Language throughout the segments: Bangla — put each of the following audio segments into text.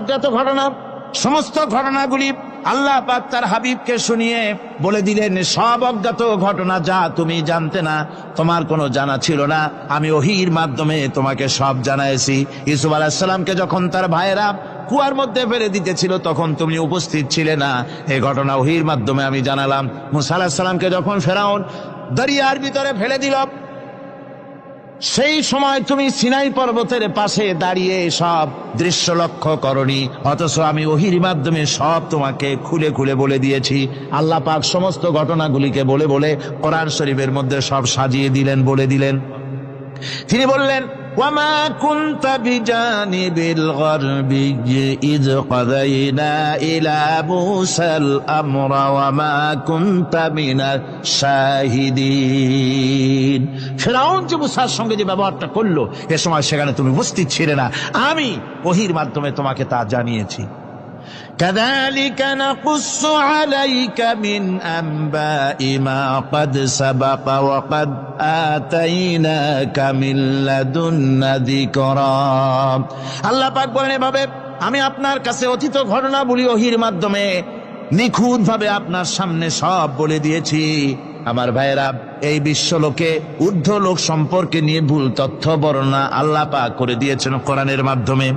অজ্ঞাত ঘটনা, সমস্ত ঘটনাগুলি আল্লাহ পাক তার হাবিবকে শুনিয়ে বলে দিলেন, সব অজ্ঞাত ঘটনা যা তুমি জানতে না, তোমার কোনো জানা ছিল না, আমি ওহীর মাধ্যমে তোমাকে সব জানাইছি। ইউসুফ আলাইহিস সালামকে যখন তার ভাইয়েরা কুয়ার মধ্যে ফেলে দিতেছিল তখন তুমি উপস্থিত ছিলে না, এই ঘটনা ওহীর মাধ্যমে আমি জানালাম। মুসা আলাইহিস সালামকে যখন ফেরাউন দরিয়ার ভিতরে ফেলে দিল, সেই সময় তুমি সিনাই পর্বতের পাশে দাঁড়িয়ে সব দৃশ্য লক্ষ্য করনি, অথচ আমি ওহীর মাধ্যমে সব তোমাকে খুলে খুলে বলে দিয়েছি। আল্লাহ পাক সমস্ত ঘটনাগুলিকে বলে বলে কোরআন শরীফের মধ্যে সব সাজিয়ে দিলেন, বলে দিলেন। তিনি বললেন, ওয়ামা কুনতা বিজানিবিল গারবিয়্যি ইয কাযাইনা ইলা মূসাল আমরা ওয়ামা কুনতা মিনাশ শাহিদিন। ফিরআউন যে মূসার সঙ্গে যে ব্যবহারটা করলো, এ সময় সেখানে তুমি উপস্থিত ছিলে না, আমি ওহীর মাধ্যমে তোমাকে তা জানিয়েছি। كذلك نقص عليك من أنباء ما قد سبق وقد آتيناك من لدنا ذكرا। আল্লাহ পাক বলেন, এভাবে আমি আপনার কাছে অতীত ঘটনাবলী ওহীর মাধ্যমে নিখুঁত ভাবে আপনার সামনে সব বলে দিয়েছি। আমার ভাইয়েরা, এই বিশ্বলোকে ঊর্ধ্ব লোক সম্পর্কে নিয়ে ভুল তথ্য বর্ণনা আল্লাহ পাক করে দিয়েছেন কোরআনের মাধ্যমে।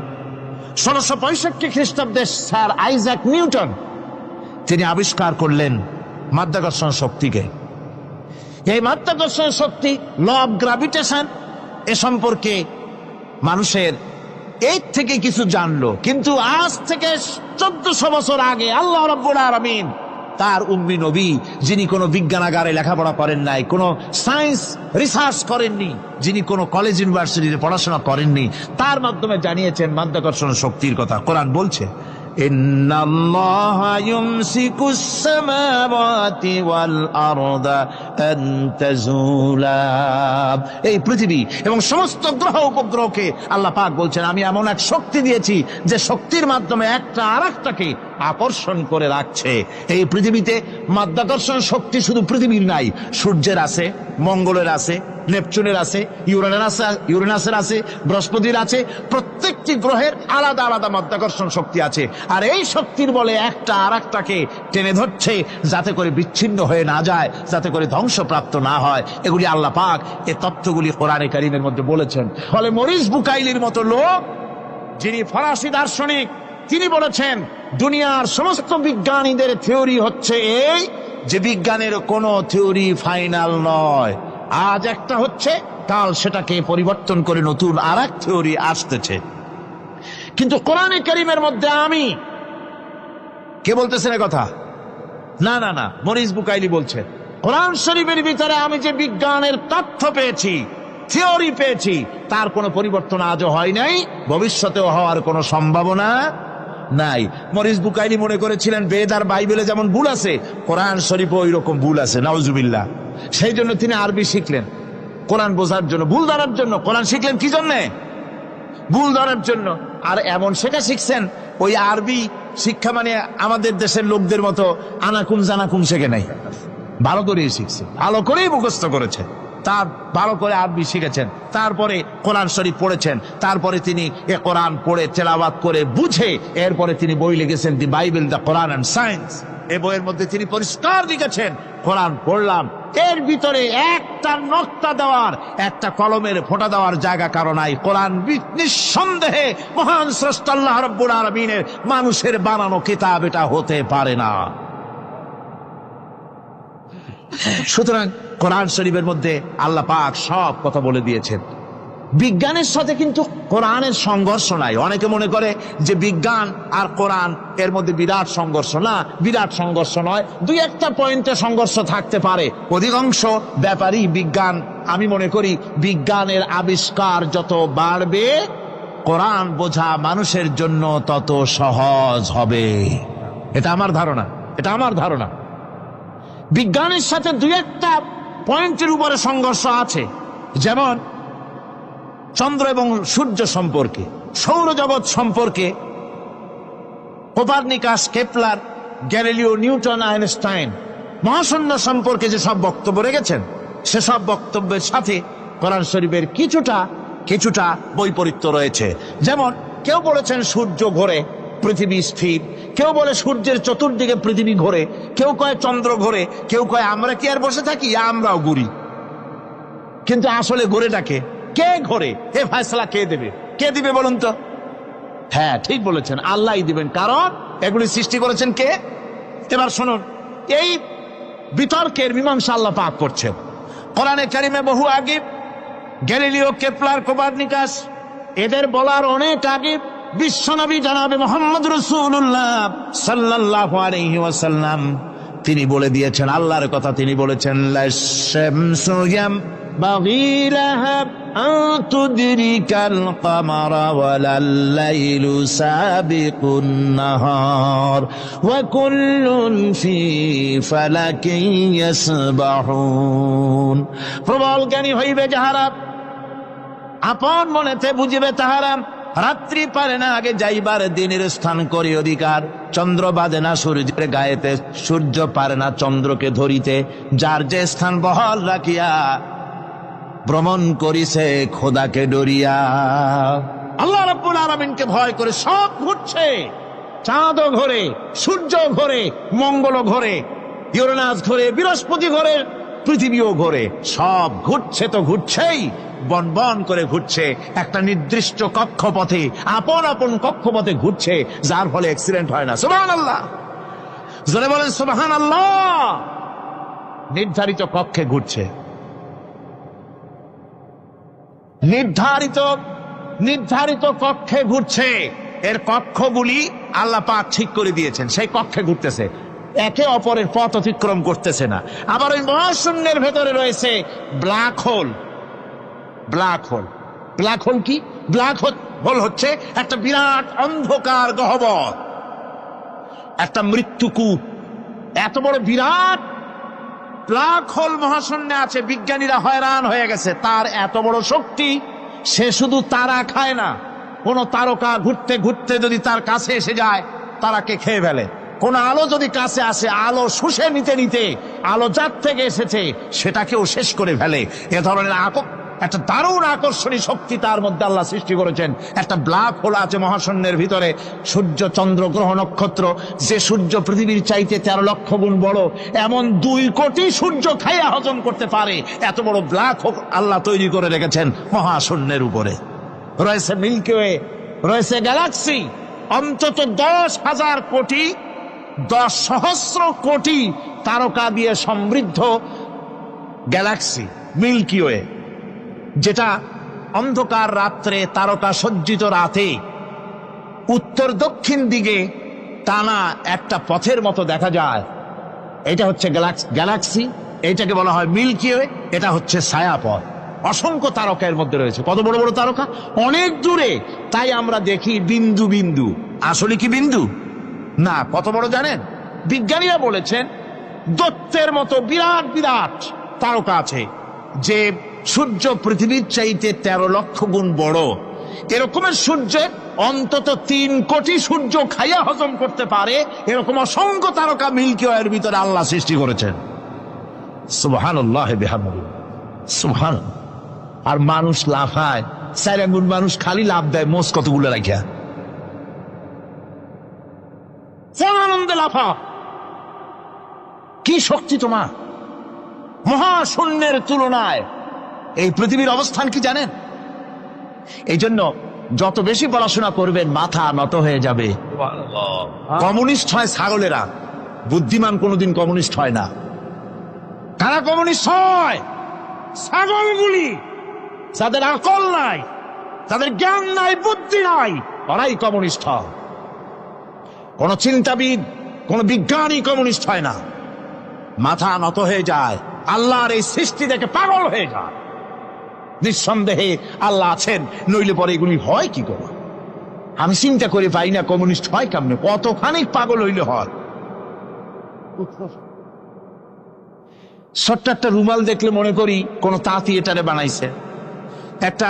1665 খ্রিস্টাব্দে স্যার আইজাক নিউটন তিনি আবিষ্কার করলেন মাধ্যাকর্ষণ শক্তিকে। এই মাধ্যাকর্ষণ শক্তি, ল অফ গ্রাভিটেশন, এ সম্পর্কে মানুষের এই থেকে কিছু জানলো, কিন্তু আজ থেকে 1400 বছর আগে আল্লাহ রাব্বুল আলামিন তার উম্মি নবী, যিনি কোনো বিজ্ঞানাগারে লেখাপড়া করেন নাই, কোনো সায়েন্স রিসার্চ করেননি, যিনি কোনো কলেজ ইউনিভার্সিটিতে পড়াশোনা করেননি, তার মাধ্যমে জানিয়েছেন মাধ্যাকর্ষণ শক্তির কথা। কোরআন বলছে, ইন্নাল্লাহা ইউমসিকুস সামাওয়াতি ওয়াল আরদা আন তাজুলা। এই পৃথিবী এবং সমস্ত গ্রহ উপগ্রহকে আল্লাহ পাক বলছেন, আমি এমন এক শক্তি দিয়েছি যে শক্তির মাধ্যমে একটা আরেকটাকে আকর্ষণ করে রাখছে। এই পৃথিবীতে মাধ্যাকর্ষণ শক্তি শুধু পৃথিবীর নাই, সূর্যের আছে, মঙ্গলের আছে, নেপচুনের আছে, ইউরেনাসের আছে, বৃহস্পতির আছে। প্রত্যেকটি গ্রহের আলাদা আলাদা মাধ্যাকর্ষণ শক্তি আছে, আর এই শক্তির বলে একটা আরেকটাকে টেনে ধরছে, যাতে করে বিচ্ছিন্ন হয়ে না যায়, যাতে করে ধ্বংসপ্রাপ্ত না হয়। এগুলি আল্লাহ পাক এই তথ্যগুলি কোরআনে কারীমের মধ্যে বলেছেন। ফলে মরিস বুকাইলির মতো লোক, যিনি ফরাসি দার্শনিক, তিনি বলেছেন দুনিয়ার সমস্ত বিজ্ঞানীদের থিওরি হচ্ছে এই, যে বিজ্ঞানের কোনো থিওরি ফাইনাল নয়। আজ একটা হচ্ছে, কাল সেটাকে পরিবর্তন করে নতুন আর এক থিওরি আসতেছে। কিন্তু কোরআনে কারীমের মধ্যে আমি, কে বলতেছেন এ কথা? না না না, মরিস বুকাইলি বলছেন, কোরআন শরীফের ভিতরে আমি যে বিজ্ঞানের তথ্য পেয়েছি, থিওরি পেয়েছি, তার কোনো পরিবর্তন আজও হয় নাই, ভবিষ্যতেও হওয়ার কোনো সম্ভাবনা নাই। মরিস বুকাইলি মনে করেছিলেন বেদ আর বাইবেলে যেমন ভুল আছে, কোরআন শরীফে ওই রকম ভুল আছে, নাউজুবিল্লাহ। সেই জন্য তিনি আরবি শিখলেন কোরআন বোঝার জন্য, ভুল ধরার জন্য। কোরআন শিখলেন কি জন্যে? ভুল ধরার জন্য। আর এমন শেখা শিখছেন, ওই আরবি শিক্ষা মানে আমাদের দেশের লোকদের মতো আনাকুম জানাকুম শেখে নাই, ভালো করেই শিখছে, ভালো করেই মুখস্থ করেছে, তার ভালো করে আরবি শিখেছেন, তারপরে কোরআন শরীফ পড়েছেন, তারপরে তিনি এ কোরআন পড়ে তেলাওয়াত করে বুঝে এরপরে তিনি বই লিখেছেন দি Bible, the Quran and science. এই বইয়ের মধ্যে তিনি পরিষ্কার লিখেছেন, কোরআন পড়লাম, এর ভিতরে একটা নকতা দেওয়ার, একটা কলমের ফোঁটা দেওয়ার জায়গা কারো নাই। কোরআন নিঃসন্দেহে মহান স্রষ্টা আল্লাহ রাব্বুল আলামিনের মানুষের বানানো কিতাব, এটা হতে পারে না। সুতরাং কোরআন শরীফের মধ্যে আল্লাহ পাক সব কথা বলে দিয়েছেন। বিজ্ঞানের সাথে কিন্তু কোরআনের সংঘর্ষ নাই। অনেকে মনে করে যে বিজ্ঞান আর কোরআন এর মধ্যে বিরাট সংঘর্ষ। না, বিরাট সংঘর্ষ নয়, দুই একটা পয়েন্টে সংঘর্ষ থাকতে পারে। অধিকাংশ ব্যাপারই বিজ্ঞান, আমি মনে করি বিজ্ঞানের আবিষ্কার যত বাড়বে, কোরআন বোঝা মানুষের জন্য তত সহজ হবে। এটা আমার ধারণা, এটা আমার ধারণা। বিজ্ঞানের সাথে দুই একটা পয়েন্টের উপরে সংঘর্ষ আছে, যেমন চন্দ্র এবং সূর্য সম্পর্কে, সৌরজগৎ সম্পর্কে Copernicus, Kepler, Galileo, Newton, Einstein মহাশূন্য সম্পর্কে যে সব বক্তব্য রেখেছেন, সেসব বক্তব্যের সাথে কোরআন শরীফের কিছুটা বৈপরীত্য রয়েছে। যেমন কেউ বলেছেন সূর্য ঘোরে, পৃথিবী স্থির, কেউ বলে সূর্যের চতুর্দিকে পৃথিবী ঘোরে, কেউ কয় চন্দ্র ঘোরে, কেউ কয় আমরা কি আর বসে থাকি, আমরাও ঘুরি। কিন্তু আসলে ঘোরেটাকে কে ঘোরে, এ ফয়সালা কে দেবে? কে দিবে বলুন তো? হ্যাঁ, ঠিক বলেছেন, আল্লাহই দিবেন, কারণ এগুলি সৃষ্টি করেছেন কে? এবার শুনুন, এই বিতর্কের মীমাংসা আল্লাহ পাক করছেন কোরআনে কারিমে বহু আগে। গ্যালিলিও, কেপলার, কোপারনিকাস এদের বলার অনেক আগে বিশ্বনবী জনাবে মুহাম্মদ রাসূলুল্লাহ সাল্লাল্লাহু আলাইহি ওয়াসাল্লাম তিনি বলে দিয়েছেন, আল্লাহর কথা তিনি বলেছেন, লাশ-শামসু ইয়ানবাগী লাহা আন তুদরিকাল কামারা ওয়ালাল লাইলু সাবিকুন নাহার ওয়া কুল্লুন ফি ফালাকিন ইয়াসবাহুন। প্রবল জ্ঞানী হইবে যাহারা, আপন মনেতে বুঝিবে তাহারা, রাত্রি পারে না আগে যাইবার দিনের স্থান করি অধিকার। চন্দ্র বাঁধে না সূর্যের গায়েতে, সূর্য পারে না চন্দ্রকে ধরিতে। যার যে স্থান বহাল রাখিয়া ভ্রমণ করিছে খোদাকে ডরিয়া। আল্লাহ রাব্বুল আলামিনকে ভয় করে সব ঘুরছে, চাঁদও ঘোরে, সূর্য ঘোরে, মঙ্গল ঘোরে, ইউরেনাস ঘোরে, বৃহস্পতি ঘোরে, পৃথিবীও ঘোরে। সব ঘুরছে তো ঘুরছেই, বন বন করে ঘুরছে একটা নির্দিষ্ট কক্ষপথে, আপন আপন কক্ষপথে ঘুরছে, যার ফলে অ্যাক্সিডেন্ট হয় না। সুবহানাল্লাহ, জোরে বলেন সুবহানাল্লাহ। নির্ধারিত কক্ষে ঘুরছে, নির্ধারিত কক্ষে ঘুরছে। এর কক্ষগুলি আল্লাহ পাক ঠিক করে দিয়েছেন, সেই কক্ষে ঘুরতেছে, একে অপরের পথ অতিক্রম করতেছে না। আবার ওই মহাশূন্যের ভেতরে রয়েছে black hole. Black hole, black hole কি? ব্ল্যাক হোল হচ্ছে একটা বিরাট অন্ধকার গহ্বর, একটা মৃত্যুকূপ। এত বড় বিরাট ব্ল্যাক হোল মহাশূন্যে আছে, বিজ্ঞানীরা হয়রান হয়ে গেছে। তার এত বড় শক্তি, সে শুধু তারা খায় না, কোন তারকা ঘুরতে ঘুরতে যদি তার কাছে এসে যায় তারাকে খেয়ে ফেলে। কোন আলো যদি কাছে আসে, আলো শুষে নিতে নিতে আলো যার থেকে এসেছে সেটাকেও শেষ করে ফেলে। এ ধরনের একটা দারুণ আকর্ষণী শক্তি তার মধ্যে আল্লাহ সৃষ্টি করেছেন। একটা ব্ল্যাক হোল আছে মহাশূন্যের ভিতরে। সূর্য, চন্দ্র, গ্রহ, নক্ষত্র, যে সূর্য পৃথিবীর চাইতে 13 লক্ষ গুণ বড়, এমন 2 কোটি সূর্য খাইয়া হজম করতে পারে এত বড় ব্ল্যাক হোল আল্লাহ তৈরি করে রেখেছেন মহাশূন্যের উপরে। রয়েছে মিল্কি ওয়ে, রয়েছে গ্যালাক্সি, অন্তত 10,000 কোটি, 10 সহস্র কোটি তারকা দিয়ে সমৃদ্ধ গ্যালাক্সি মিল্কি ওয়ে, যেটা অন্ধকার রাত্রে, তারকা সজ্জিত রাতে উত্তর দক্ষিণ দিকে টানা একটা পথের মতো দেখা যায়। এটা হচ্ছে গ্যালাক্সি, এটাকে বলা হয় মিল্কি ওয়ে। এটা হচ্ছে ছায়াপথ। অসংখ্য তারকা এর মধ্যে রয়েছে। কত বড় বড় তারকা, অনেক দূরে। তাই আমরা দেখি বিন্দু বিন্দু, আসলে কি বিন্দু না। কত বড় জানেন? বিজ্ঞানীরা বলেছেন দৈত্যের মতো বিরাট বিরাট তারকা আছে, যে সূর্য পৃথিবীর চাইতে 13 লক্ষ গুণ বড়। এরকমের সূর্যে অন্তত 3 কোটি সূর্য খাইয়া হজম করতে পারে, এরকম অসংখ্য তারকা মিল্কি ওয়ের ভিতরে আল্লাহ সৃষ্টি করেছেন। সুবহানাল্লাহ বিহামদিহি, সুবহানাল্লাহ। আর মানুষ লাফায়, 4 আঙ্গুল মানুষ খালি লাভ দেয় মোষ কতগুলো রাখিয়া, আনন্দে লাফা। কি শক্তি তোমার! মহাশূন্যের তুলনায় এই পৃথিবীর অবস্থান কি জানেন? এই জন্য যত বেশি পড়াশোনা করবেন মাথা নত হয়ে যাবে। কমিউনিস্ট হয় ছাগলেরা, বুদ্ধিমান কোনোদিন কমিউনিস্ট হয় না। কারা কমিউনিস্ট হয়? ছাগলগুলি, যাদের আকল নাই, তাদের জ্ঞান নাই, বুদ্ধি নাই, ওরাই কমিউনিস্ট হয়। কোন চিন্তাবিদ, কোন বিজ্ঞানী কমিউনিস্ট হয় না। মাথা নত হয়ে যায়, আল্লাহর এই সৃষ্টি দেখে পাগল হয়ে যায়। নিঃসন্দেহে আল্লাহ আছেন, নইলে পরে এগুলি হয় কি করে? আমি চিন্তা করে পাই না কমিউনিস্ট হয় কেমনে, কতখানি পাগল হইলে হয়। ছোট্ট একটা রুমাল দেখলে মনে করি কোন তাঁতি এটারে বানাইছে। একটা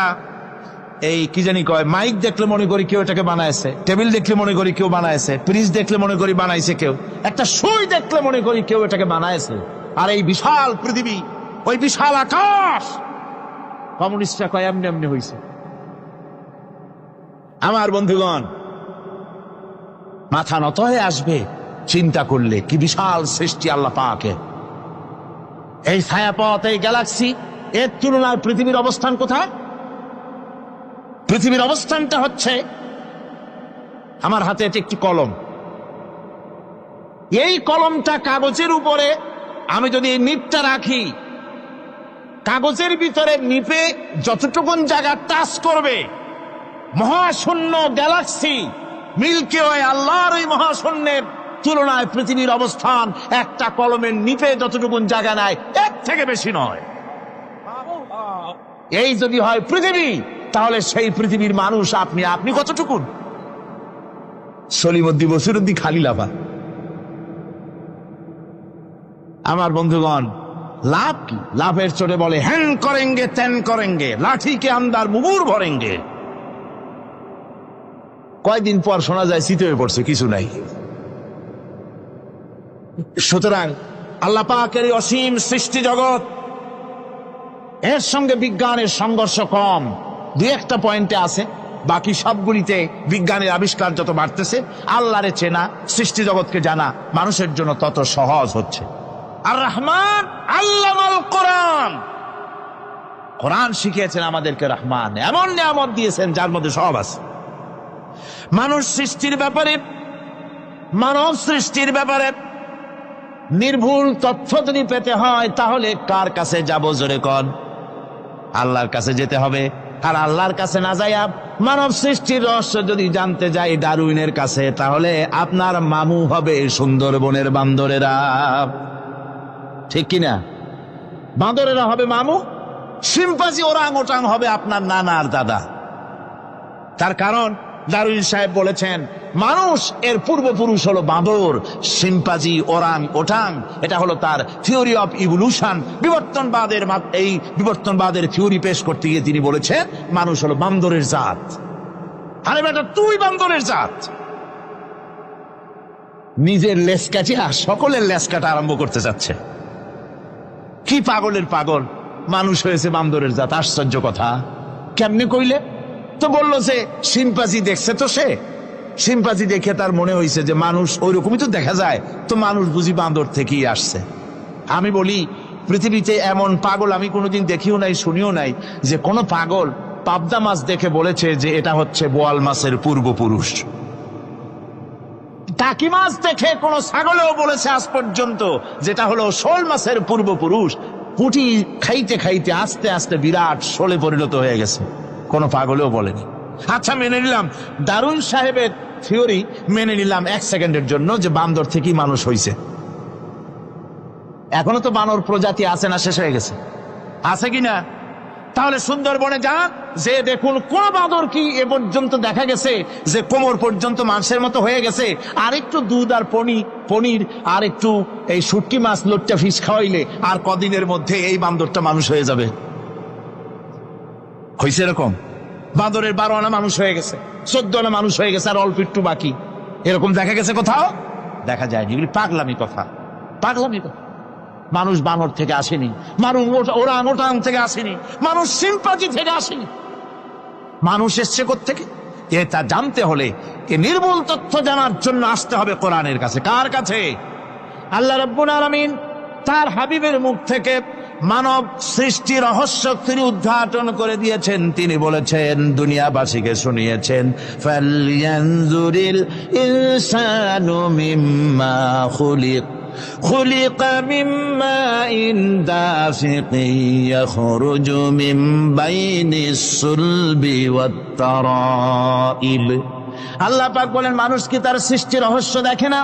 এই কি জানি কয় মাইক দেখলে মনে করি কেউ এটাকে বানাইছে। টেবিল দেখলে মনে করি কেউ বানাইছে। ফ্রিজ দেখলে মনে করি বানাইছে কেউ। একটা সুই দেখলে মনে করি কেউ এটাকে বানাইছে। আর এই বিশাল পৃথিবী, ওই বিশাল আকাশ, কমিউনিস্টরা কয় এমনি এমনি হয়েছে। আমার বন্ধুগণ, মাথা নত হয়ে আসবে চিন্তা করলে কি বিশাল সৃষ্টি আল্লাহ পাকে। এই ছায়াপথ, এই গ্যালাক্সি, এর তুলনায় পৃথিবীর অবস্থান কোথায়? পৃথিবীর অবস্থানটা হচ্ছে, আমার হাতে এটি একটি কলম, এই কলমটা কাগজের উপরে আমি যদি এই নিপটা রাখি, কাগজের ভিতরে নিপে যতটুকুন জায়গা টাচ করবে, মহাশূন্য গ্যালাক্সি মিল্কি ওয়ে, আল্লাহর ওই মহাশূন্যের তুলনায় পৃথিবীর অবস্থান একটা কলমের নিপে যতটুকুন জায়গা নেয় এর থেকে বেশি নয়। এই যদি হয় পৃথিবী, তাহলে সেই পৃথিবীর মানুষ আপনি কতটুকুন? সলিমুদ্দি বসিরুদ্দি খালি লাফা। আমার বন্ধুগণ, লাভ কি? লাভের চোটে বলে হ্যান করেঙ্গে ত্যান করেঙ্গে, লাঠি কে আন্দার মুগুর ভরেঙ্গে। কয়দিন পর শোনা যায় শীত হয়ে পড়ছে, কিছু নাই। সুতরাং আল্লাহ পাকের অসীম সৃষ্টি জগৎ, এর সঙ্গে বিজ্ঞানের সংঘর্ষ কম, দুই একটা পয়েন্টে আছে। বাকি সবগুলিতে বিজ্ঞানের আবিষ্কার যত বাড়তেছে, আল্লাহরে চেনা, সৃষ্টি জগৎকে জানা মানুষের জন্য তত সহজ হচ্ছে। আর রহমান আল্লামাল কোরআন, কোরআন শিখিয়েছেন আমাদেরকে। রহমান এমন নিয়ামত দিয়েছেন যার মধ্যে সব আছে। মানুষ সৃষ্টির ব্যাপারে, মানব সৃষ্টির ব্যাপারে নির্ভুল তথ্য যদি পেতে হয়, তাহলে কার কাছে যাব? জোরে কন। আল্লাহর কাছে যেতে হবে। আর আল্লাহর কাছে না যাইয়া মানব সৃষ্টির রহস্য যদি জানতে যাই ডারউইনের কাছে, তাহলে আপনার মামু হবে সুন্দরবনের বান্দরেরা। ঠিক কিনা? বান্দরেরা হবে মামু, শিম্পাঞ্জি ওরাং ওটাং হবে আপনার নানার দাদা। তার কারণ ডারউইন সাহেব বলেছেন, মানুষ এর পূর্বপুরুষ হলো বাঁদর, শিম্পাঞ্জি, ওরাং ওটাং। এটা হলো তার থিওরি অফ ইভলিউশন। এই বিবর্তনবাদের থিওরি পেশ করতে গিয়ে তিনি বলেছেন, মানুষ হলো বান্দরের জাত। আরে বেটা, তুই বান্দরের জাত। নিজের লেজ কাটিয়া সকলের লেজ কাটা আরম্ভ করতে যাচ্ছে। কি পাগলের পাগল, মানুষ হয়েছে বান্দরের জাত। আশ্চর্য কথা। কেমনে কইলে? তো বললো যে শিম্পাঞ্জি দেখছে, তো সে শিম্পাঞ্জি দেখে তার মনে হয়েছে যে মানুষ ওইরকমই তো দেখা যায়, তো মানুষ বুঝি বান্দর থেকেই আসছে। আমি বলি, পৃথিবীতে এমন পাগল আমি কোনোদিন দেখিও নাই, শুনিও নাই যে কোনো পাগল পাবদা মাছ দেখে বলেছে যে এটা হচ্ছে বোয়াল মাছের পূর্বপুরুষ। টাকি মাছ দেখে কোন ছাগলেও বলেছে আজ পর্যন্ত যেটা হলো শোল মাছের পূর্বপুরুষ। পুঁটি খাইতে খাইতে আস্তে আস্তে বিরাট শোলে পরিণত হয়ে গেছে, কোন পাগলেও বলেনি। আচ্ছা, মেনে নিলাম ডারউইন সাহেবের থিওরি, মেনে নিলাম এক সেকেন্ডের জন্য যে বান্দর থেকেই মানুষ হয়েছে। এখনো তো বানর প্রজাতি আছে না? শেষ হয়ে গেছে? আছে কিনা? তাহলে সুন্দরবনে যান, যে দেখুন কোন বাঁদর কি এ পর্যন্ত দেখা গেছে যে কোমর পর্যন্ত মাংসের মতো হয়ে গেছে। আর একটু দুধ আর পনির আর একটু এই শুটকি মাছ, লোট্টা ফিশ খাওয়াইলে আর কদিনের মধ্যে এই বান্দরটা মানুষ হয়ে যাবে। হয়েছে এরকম? বাঁদরের 12 আনা মানুষ হয়ে গেছে, 14 আনা মানুষ হয়ে গেছে, আর অল্প একটু বাকি। এরকম দেখা গেছে কোথাও? দেখা যায়নি। এগুলি পাগলামি কথা, পাগলামি কথা। মানুষ বানর থেকে আসেনি, মানুষ ওরাং ওটাং থেকে আসেনি, মানুষ শিম্পাঞ্জি থেকে আসেনি। মানুষ এসছে কোত্থেকে? এটা জানতে হলে, এ নির্ভুল তথ্য জানার জন্য আসতে হবে কোরআনের কাছে। কার কাছে? আল্লাহ রাব্বুল আলামিন তার হাবিবের মুখ থেকে মানব সৃষ্টি রহস্য তিনি উদ্ঘাটন করে দিয়েছেন। তিনি বলেছেন, দুনিয়াবাসীকে শুনিয়েছেন, ফালয়ানজুরিল ইনসানু মিম্মা খুলিক خلق من ماء دافق يخرج من بين الصلب والترائب। আল্লাহ পাক বলেন, মানুষ কি তার সৃষ্টি রহস্য দেখে না?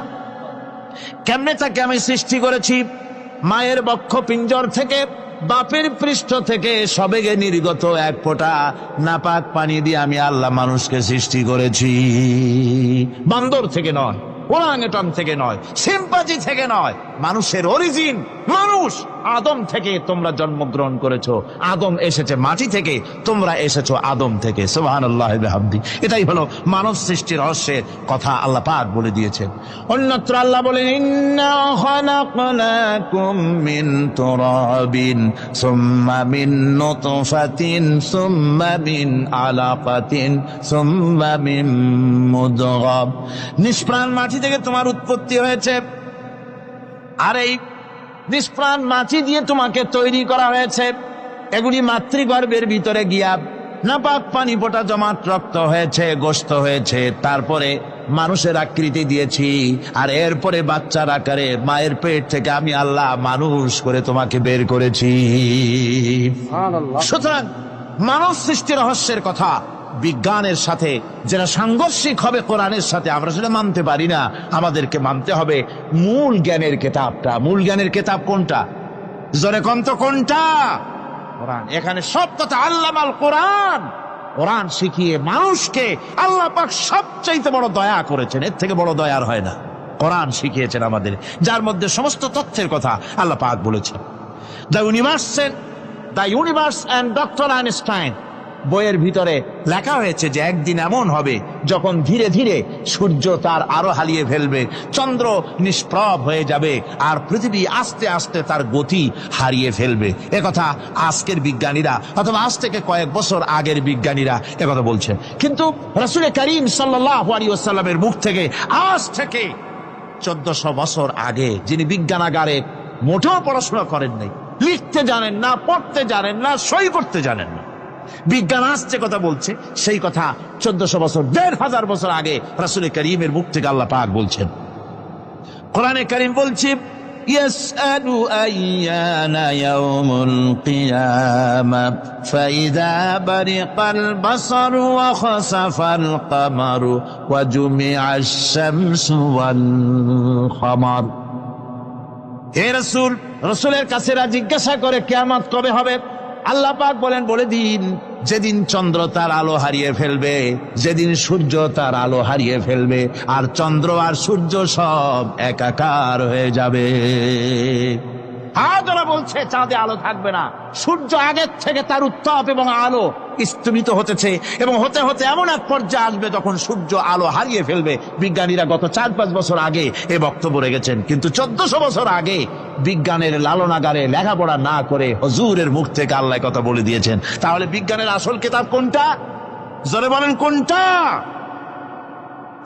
কেমনে তাকে আমি সৃষ্টি করেছি? মায়ের বক্ষ পিঞ্জর থেকে, বাপের পৃষ্ঠ থেকে সবেগে নির্গত এক ফোঁটা নাপাক পানি দিয়ে আমি আল্লাহ মানুষকে সৃষ্টি করেছি। বান্দর থেকে নয়, ওরাংওটাং থেকে নয়, শিম্পাঞ্জি থেকে নয়। মানুষের অরিজিন মানুষ, আদম থেকে তোমরা জন্মগ্রহণ করেছো, আদম এসেছে মাটি থেকে, তোমরা এসেছো আদম থেকে। সুবহানাল্লাহ ওয়া বিহামদি। এটাই হলো মানব সৃষ্টির রহস্যের কথা আল্লাহ পাক বলে দিয়েছেন। অন্যত্র আল্লাহ বলেন, ইন্না খালাকনাকুম মিন তুরাবিন সুম্মা মিন নুতফাতিন সুম্মা মিন আলাকাতিন সুম্মা মিন মুদগাহ। নিষ্প্রাণ মাটি থেকে তোমার উৎপত্তি হয়েছে, আর এই নিষ্প্রাণ মাটি দিয়ে তোমাকে তৈরি করা হয়েছে। এগুলি মাতৃগর্ভের ভিতরে গিয়া নাপাক পানি পোটা জমাট রক্ত হয়েছে, গোশত হয়েছে, তারপরে মানুষের আকৃতি দিয়েছি, আর এরপরে বাচ্চার আকারে মায়ের পেট থেকে আমি আল্লাহ মানুষ করে তোমাকে বের করেছি। সুতরাং মানব সৃষ্টি রহস্যের কথা বিজ্ঞানের সাথে যেটা সাংঘর্ষিক হবে কোরআনের সাথে, আমরা সেটা মানতে পারি না। আমাদেরকে মানতে হবে মূল জ্ঞানের কেতাবটা। মূল জ্ঞানের কেতাব কোনটা? জোরে কম তো কোনটা? কোরআন। এখানে সব কথা আল্লামাল কোরআন। কোরআন শিখিয়ে মানুষকে আল্লাহ পাক সবচাইতে বড় দয়া করেছেন, এর থেকে বড় দয়ার হয় না। কোরআন শিখিয়েছেন আমাদের, যার মধ্যে সমস্ত তথ্যের কথা আল্লাহ পাক বলেছেন। The universe and doctor Einstein বইয়ের ভিতরে লেখা হয়েছে যে একদিন এমন হবে যখন ধীরে ধীরে সূর্য তার আলো হারিয়ে ফেলবে, চন্দ্র নিষ্প্রভ হয়ে যাবে, আর পৃথিবী আস্তে আস্তে তার গতি হারিয়ে ফেলবে। একথা আজকের বিজ্ঞানীরা অথবা আজ থেকে কয়েক বছর আগের বিজ্ঞানীরা একথা বলছেন। কিন্তু রাসূল করিম সাল্লাল্লাহু আলাইহি ওয়াসাল্লামের মুখ থেকে আজ থেকে 1400 বছর আগে, যিনি বিজ্ঞানাগারে মোটেও পড়াশোনা করেন নাই, লিখতে জানেন না, পড়তে জানেন না, সই করতে জানেন না, বিজ্ঞান আসছে কথা বলছে, সেই কথা 1400 বছর 1500 বছর আগে রাসূল করিমের মুখ থেকে আল্লাহ পাক বলছেন। কোরআনে কারীম বলছে, ইয়াসআলু আইয়ানা ইয়াউমুল কিয়ামা ফাইযা বারিকাল বাসারু ওয়া খাসাফাল কামারু ওয়া জুমিআশ শামসু ওয়াল কামার। হে রাসূল, রাসূলের কাছে জিজ্ঞাসা করে কিয়ামত কবে হবে? আল্লাহ পাক বলেন, বলে দিন যেদিন চন্দ্র তার আলো হারিয়ে ফেলবে, যেদিন সূর্য তার আলো হারিয়ে ফেলবে, আর চন্দ্র আর সূর্য সব একাকার হয়ে যাবে। আজ ওরা বলছে চাঁদে আলো থাকবে না, সূর্য আগের থেকে তার উত্তাপ এবং আলো স্তমিত হতেছে, এবং হতে হতে এমন এক পর্যায়ে আসবে যখন সূর্য আলো হারিয়ে ফেলবে। বিজ্ঞানীরা গত 4-5 বছর আগে এ বক্তব্য রেখেছেন, কিন্তু 1400 বছর আগে বিজ্ঞানের লালনাগারে লেখাপড়া না করে হুজুরের মুখ থেকে আল্লাহ কথা বলে দিয়েছেন। তাহলে বিজ্ঞানের আসল কিতাব কোনটা? জোরে বলেন কোনটা?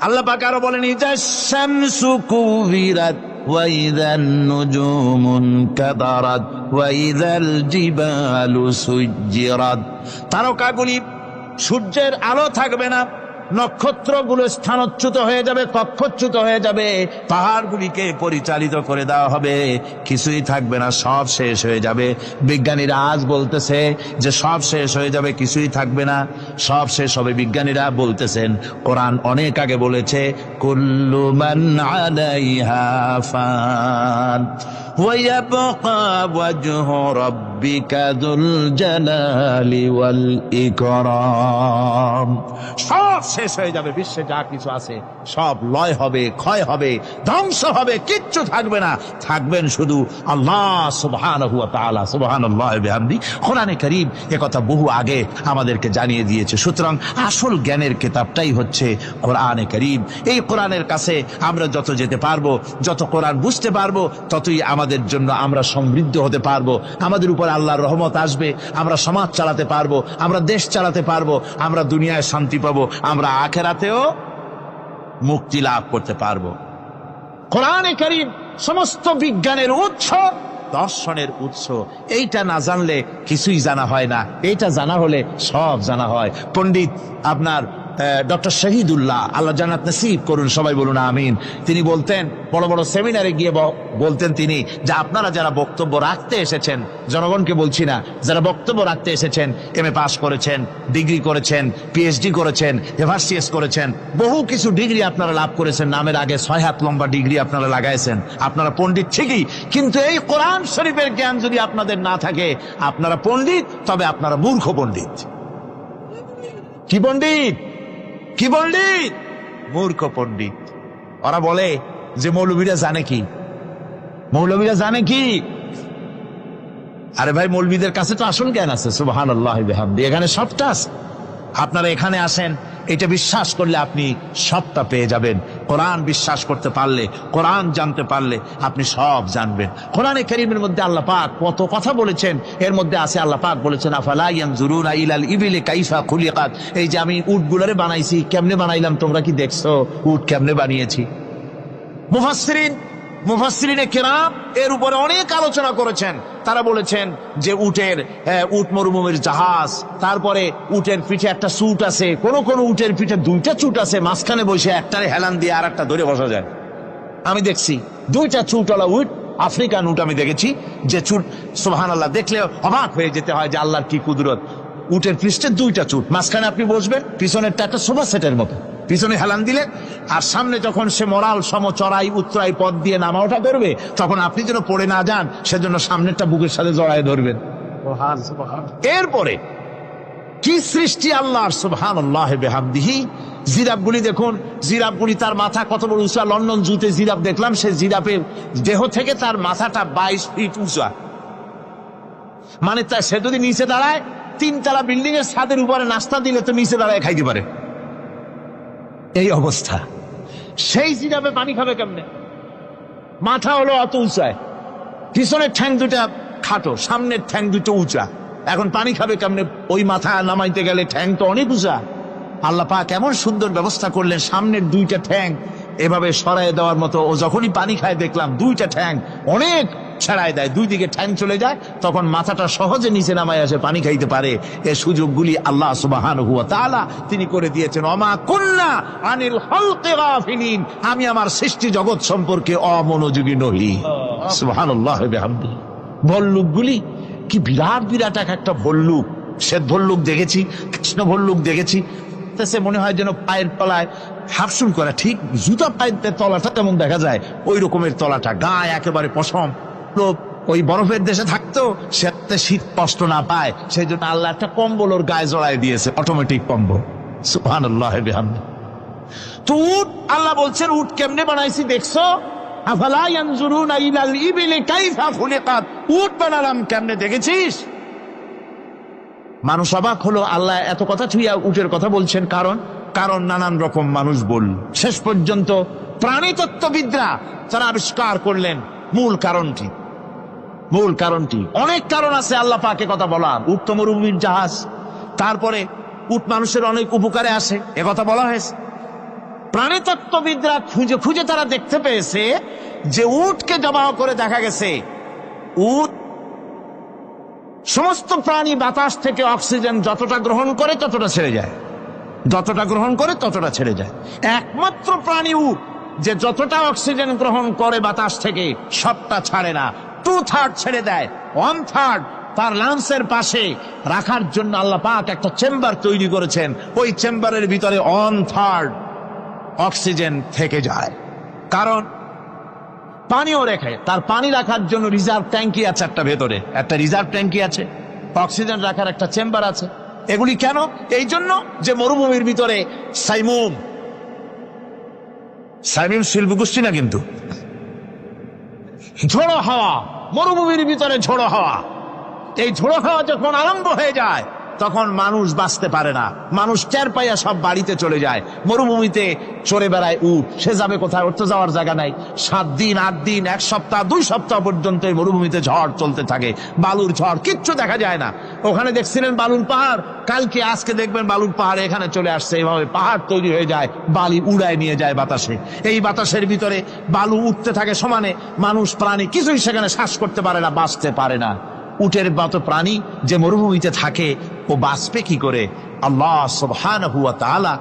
আল্লাহ পাক আরো বলেন, ইজাশ শামসু কুবিরাত ওয়া ইযান নুজুমুন কাদারাত ওয়া ইযাল জিবালু সুজ্জিরাত। তারকাগুলি, সূর্যের আলো থাকবে না, নক্ষত্রগুলো স্থানচ্যুত হয়ে যাবে, কক্ষচ্যুত হয়ে যাবে, পাহাড়গুলিকে পরিচালিত করে দেওয়া হবে, কিছুই থাকবে না, সব শেষ হয়ে যাবে। বিজ্ঞানীরা আজ বলতেছে যে সব শেষ হয়ে যাবে, কিছুই থাকবে না, সব শেষ হবে। বিজ্ঞানীরা বলতেছেন, কোরআন অনেক আগে বলেছে, কুল্লু মান আলাইহা ফান ওয়া ইয়াবকা ওয়াজহু রাব্বিকা যুল জালালি ওয়াল ইকরাম। সব শেষ হয়ে যাবে, বিশ্বে যা কিছু আছে সব লয় হবে, ক্ষয় হবে, ধ্বংস হবে, কিচ্ছু থাকবে না, থাকবেন শুধু আল্লাহ সুবহানাহু ওয়া তাআলা। সুবহানাল্লাহ ওয়া বিহামদি। কোরআনে কারীম একথা বহু আগে আমাদেরকে জানিয়ে দিয়েছে। সুতরাং আসল জ্ঞানের কিতাবটাই হচ্ছে কোরআনে কারীম। এই কোরআনের কাছে আমরা যত যেতে পারবো, যত কোরআন বুঝতে পারবো, ততই আমাদের জন্য আমরা সমৃদ্ধ হতে পারবো, আমাদের উপর আল্লাহর রহমত আসবে, আমরা সমাজ চালাতে পারবো, আমরা দেশ চালাতে পারবো, আমরা দুনিয়ায় শান্তি পাবো, আমরা আখিরাতেও মুক্তি লাভ করতে পারবো। কোরআনে কারীম সমস্ত বিজ্ঞানের উৎস, দর্শনের উৎস। এইটা না জানলে কিছুই জানা হয় না, এইটা জানা হলে সব জানা হয়। পণ্ডিত আপনার ডক্টর শহীদুল্লাহ, আল্লাহ জান্নাত নসিব করুন, সবাই বলুন আমিন। তিনি বলতেন, বড় বড় সেমিনারে গিয়ে বলতেন তিনি, যে আপনারা যারা বক্তব্য রাখতে এসেছেন, জনগণকে বলছি না, যারা বক্তব্য রাখতে এসেছেন, MA পাস করেছেন, ডিগ্রি করেছেন, PhD করেছেন, FRCS করেছেন, বহু কিছু ডিগ্রি আপনারা লাভ করেছেন, নামের আগে 6 হাত লম্বা ডিগ্রি আপনারা লাগাইছেন, আপনারা পণ্ডিত ঠিকই, কিন্তু এই কোরআন শরীফের জ্ঞান যদি আপনাদের না থাকে, আপনারা পণ্ডিত, তবে আপনারা মূর্খ পণ্ডিত। কি পণ্ডিত? কি পণ্ডিত? মূর্খ পণ্ডিত। ওরা বলে যে মৌলবীরা জানে কি, মৌলবীরা জানে কি? আরে ভাই, মৌলবীদের কাছে তো আসল জ্ঞান আছে, সুবহানাল্লাহি বিহামদি, এখানে সবটা আছে। আপনারা এখানে আসেন, এটা বিশ্বাস করলে আপনি সবটা পেয়ে যাবেন। কোরআন বিশ্বাস করতে পারলে, কোরআন জানতে পারলে আপনি সব জানবেন। কোরআনে কারীমের মধ্যে আল্লাহ পাক কত কথা বলেছেন, এর মধ্যে আছে আল্লাহ পাক বলেছেন আফালা ইয়ানজুরুনা ইলাল ইবিলি কাইফা খুলিকাত। এই যে আমি উটগুলারে বানাইছি, কেমনে বানাইলাম তোমরা কি দেখছো? উট কেমনে বানিয়েছি? মুফাসসিরিনে কেরাম এর উপরে অনেক আলোচনা করেছেন। তারা বলেছেন যে উট মরুভূমির জাহাজ, তারপরে উটের পিঠে একটা চুট আছে, কোন উটের পিঠে দুইটা চুট আছে, মাঝখানে বসে একটারে হেলান দিয়ে আর একটা ধরে বসা যায়। আমি দেখছি দুইটা চুটওয়ালা উট, আফ্রিকান উট আমি দেখেছি, যে চুট সুবহানাল্লাহ দেখলে অবাক হয়ে যেতে হয় যে আল্লাহর কি কুদরত। উটের পৃষ্ঠে দুইটা চুট, মাঝখানে আপনি বসবেন, পিছনেরটা একটা সোফা সেটের মতো, পিছনে হেলান দিলে আর সামনে যখন সে মরাল সম চড়াই উত্তরাই পথ দিয়ে নামা ওঠা ধরবে, তখন আপনি যেন পড়ে না যান সেজন্য সামনেরটা বুকের সাথে জড়ায় ধরবেন। এরপরে কি সৃষ্টি আল্লাহর, সুবহানাল্লাহি বিহামদিহি। জিরাফগুলি দেখুন, জিরাফগুলি তার মাথা কত বড় উঁচা। লন্ডন জুতে জিরাফ দেখলাম, সে জিরাফের দেহ থেকে তার মাথাটা 22 ফিট উঁচা। মানে সে যদি নিচে দাঁড়ায়, 3 তলা বিল্ডিং এর ছাদের উপরে নাস্তা দিলে তো নিচে দাঁড়ায় খাইতে পারে, এই অবস্থা। সেই জিরাফে পানি খাবে কেমনে? মাথা হলো অত উঁচায়, পিছনের ঠ্যাং দুটা খাটো, সামনের ঠ্যাং দুটো উঁচা, এখন পানি খাবে কেমনে? ওই মাথা নামাইতে গেলে ঠ্যাং তো অনেক উঁচা। আল্লাহ পাক এমন সুন্দর ব্যবস্থা করলেন, সামনের দুইটা ঠ্যাং এভাবে সরায় দেওয়ার মতো। ও যখনই পানি খায় দেখলাম দুইটা ঠ্যাং অনেক ছাড়ায় দেয়, দুই দিকে ঠ্যাং চলে যায়, তখন মাথাটা সহজে নিচে নামায় আসে, পানি খাইতে পারে। এই সুযোগগুলি আল্লাহ সুবহানাহু ওয়া তাআলা তিনি করে দিয়েছেন। ওমা কুননা আনিল খালকি গাফিলিন, আমি আমার সৃষ্টি জগৎ সম্পর্কে অমনোযোগী নহি। সুবহানাল্লাহি বিহামদিহি। ভল্লুকগুলি কি বিরাট বিরাট একটা ভল্লুক, শ্বেত ভল্লুক দেখেছি, কৃষ্ণ ভল্লুক দেখেছি, সে মনে হয় যেন পায়ের তলায় হাফসুল করা, ঠিক জুতা পায়ের তলাটা তেমন দেখা যায়, ওই রকমের তলাটা, গায়ে একেবারে পশম। ওই বরফের দেশে থাকতো, সে শীত কষ্ট না পায়, সেই জন্য আল্লাহ একটা কম্বল ওর গায়ে জড়ায় দিয়েছে, অটোমেটিক কম্বল। সুবহানাল্লাহি বিহামদিহি। তো উট, আল্লাহ বলছেন উট কেমনে বানাইছি দেখছো? আফালা ইয়ানজুরুনা ইলাল ইবিলি কাইফা খুলিকাত, উট বানালাম কেমনে দেখেছিস? মানুষ অবাক হলো, আল্লাহ এত কথা ছুঁয়া উটের কথা বলছেন, কারণ নানান রকম মানুষ বলল। শেষ পর্যন্ত প্রাণীতত্ত্ববিদরা তারা আবিষ্কার করলেন মূল কারণটি। অনেক কারণ আছে আল্লাহ পাকে কথা বলার। উট তো মরুভূমির জাহাজ, তারপরে উট মানুষের অনেক উপকারে আসে, একথা বলা হয়েছে। প্রাণীতত্ত্ববিদরা খুঁজে তারা দেখতে পেয়েছে যে উটকে জবাহ করে দেখা গেছে, উট সমস্ত প্রাণী বাতাস থেকে অক্সিজেন যতটা গ্রহণ করে ততটা ছেড়ে যায়, একমাত্র প্রাণী উট যে যতটা অক্সিজেন গ্রহণ করে বাতাস থেকে সবটা ছাড়ে না, 2/3 ছেড়ে দেয়, 1/3 তার লাংসের পাশে রাখার জন্য আল্লাহ পাক একটা চেম্বার তৈরি করেছেন। ওই চেম্বারের ভিতরে 1/3 অক্সিজেন থেকে যায়, কারণ পানিও রেখে, তার পানি রাখার জন্য রিজার্ভ ট্যাঙ্কি আছে, একটা রিজার্ভ ট্যাঙ্কি আছে, অক্সিজেন রাখার একটা চেম্বার আছে। এগুলি কেন? এই জন্য যে মরুভূমির ভিতরে সাইমুম শিল্পগোষ্ঠী না, কিন্তু ঝোড়ো হাওয়া, মরুভূমির ভিতরে ঝোড়ো হাওয়া, এই ঝোড়ো হাওয়া যখন আরম্ভ হয়ে যায় তখন মানুষ বাঁচতে পারে না, মানুষ টের পাইয়া সব বাড়িতে চলে যায়। মরুভূমিতে চড়ে বেড়ায় উট, সে যাবে কোথায়? ওর তো যাওয়ার জায়গা নাই। 7 দিন 8 দিন 1 সপ্তাহ 2 সপ্তাহ পর্যন্ত এই মরুভূমিতে ঝড় চলতে থাকে, বালুর ঝড়, কিচ্ছু দেখা যায় না। ওখানে দেখছিলেন বালুর পাহাড়, কালকে আজকে দেখবেন বালুর পাহাড় এখানে চলে আসছে, এইভাবে পাহাড় তৈরি হয়ে যায়, বালি উড়ায় নিয়ে যায় বাতাসে। এই বাতাসের ভিতরে বালু উঠতে থাকে সমানে, মানুষ প্রাণী কিছুই সেখানে শ্বাস করতে পারে না, বাঁচতে পারে না। উটের মতো প্রাণী যে মরুভূমিতে থাকে, ও বাঁচবে কি করে? আল্লাহ সুবহানাহু ওয়া তাআলা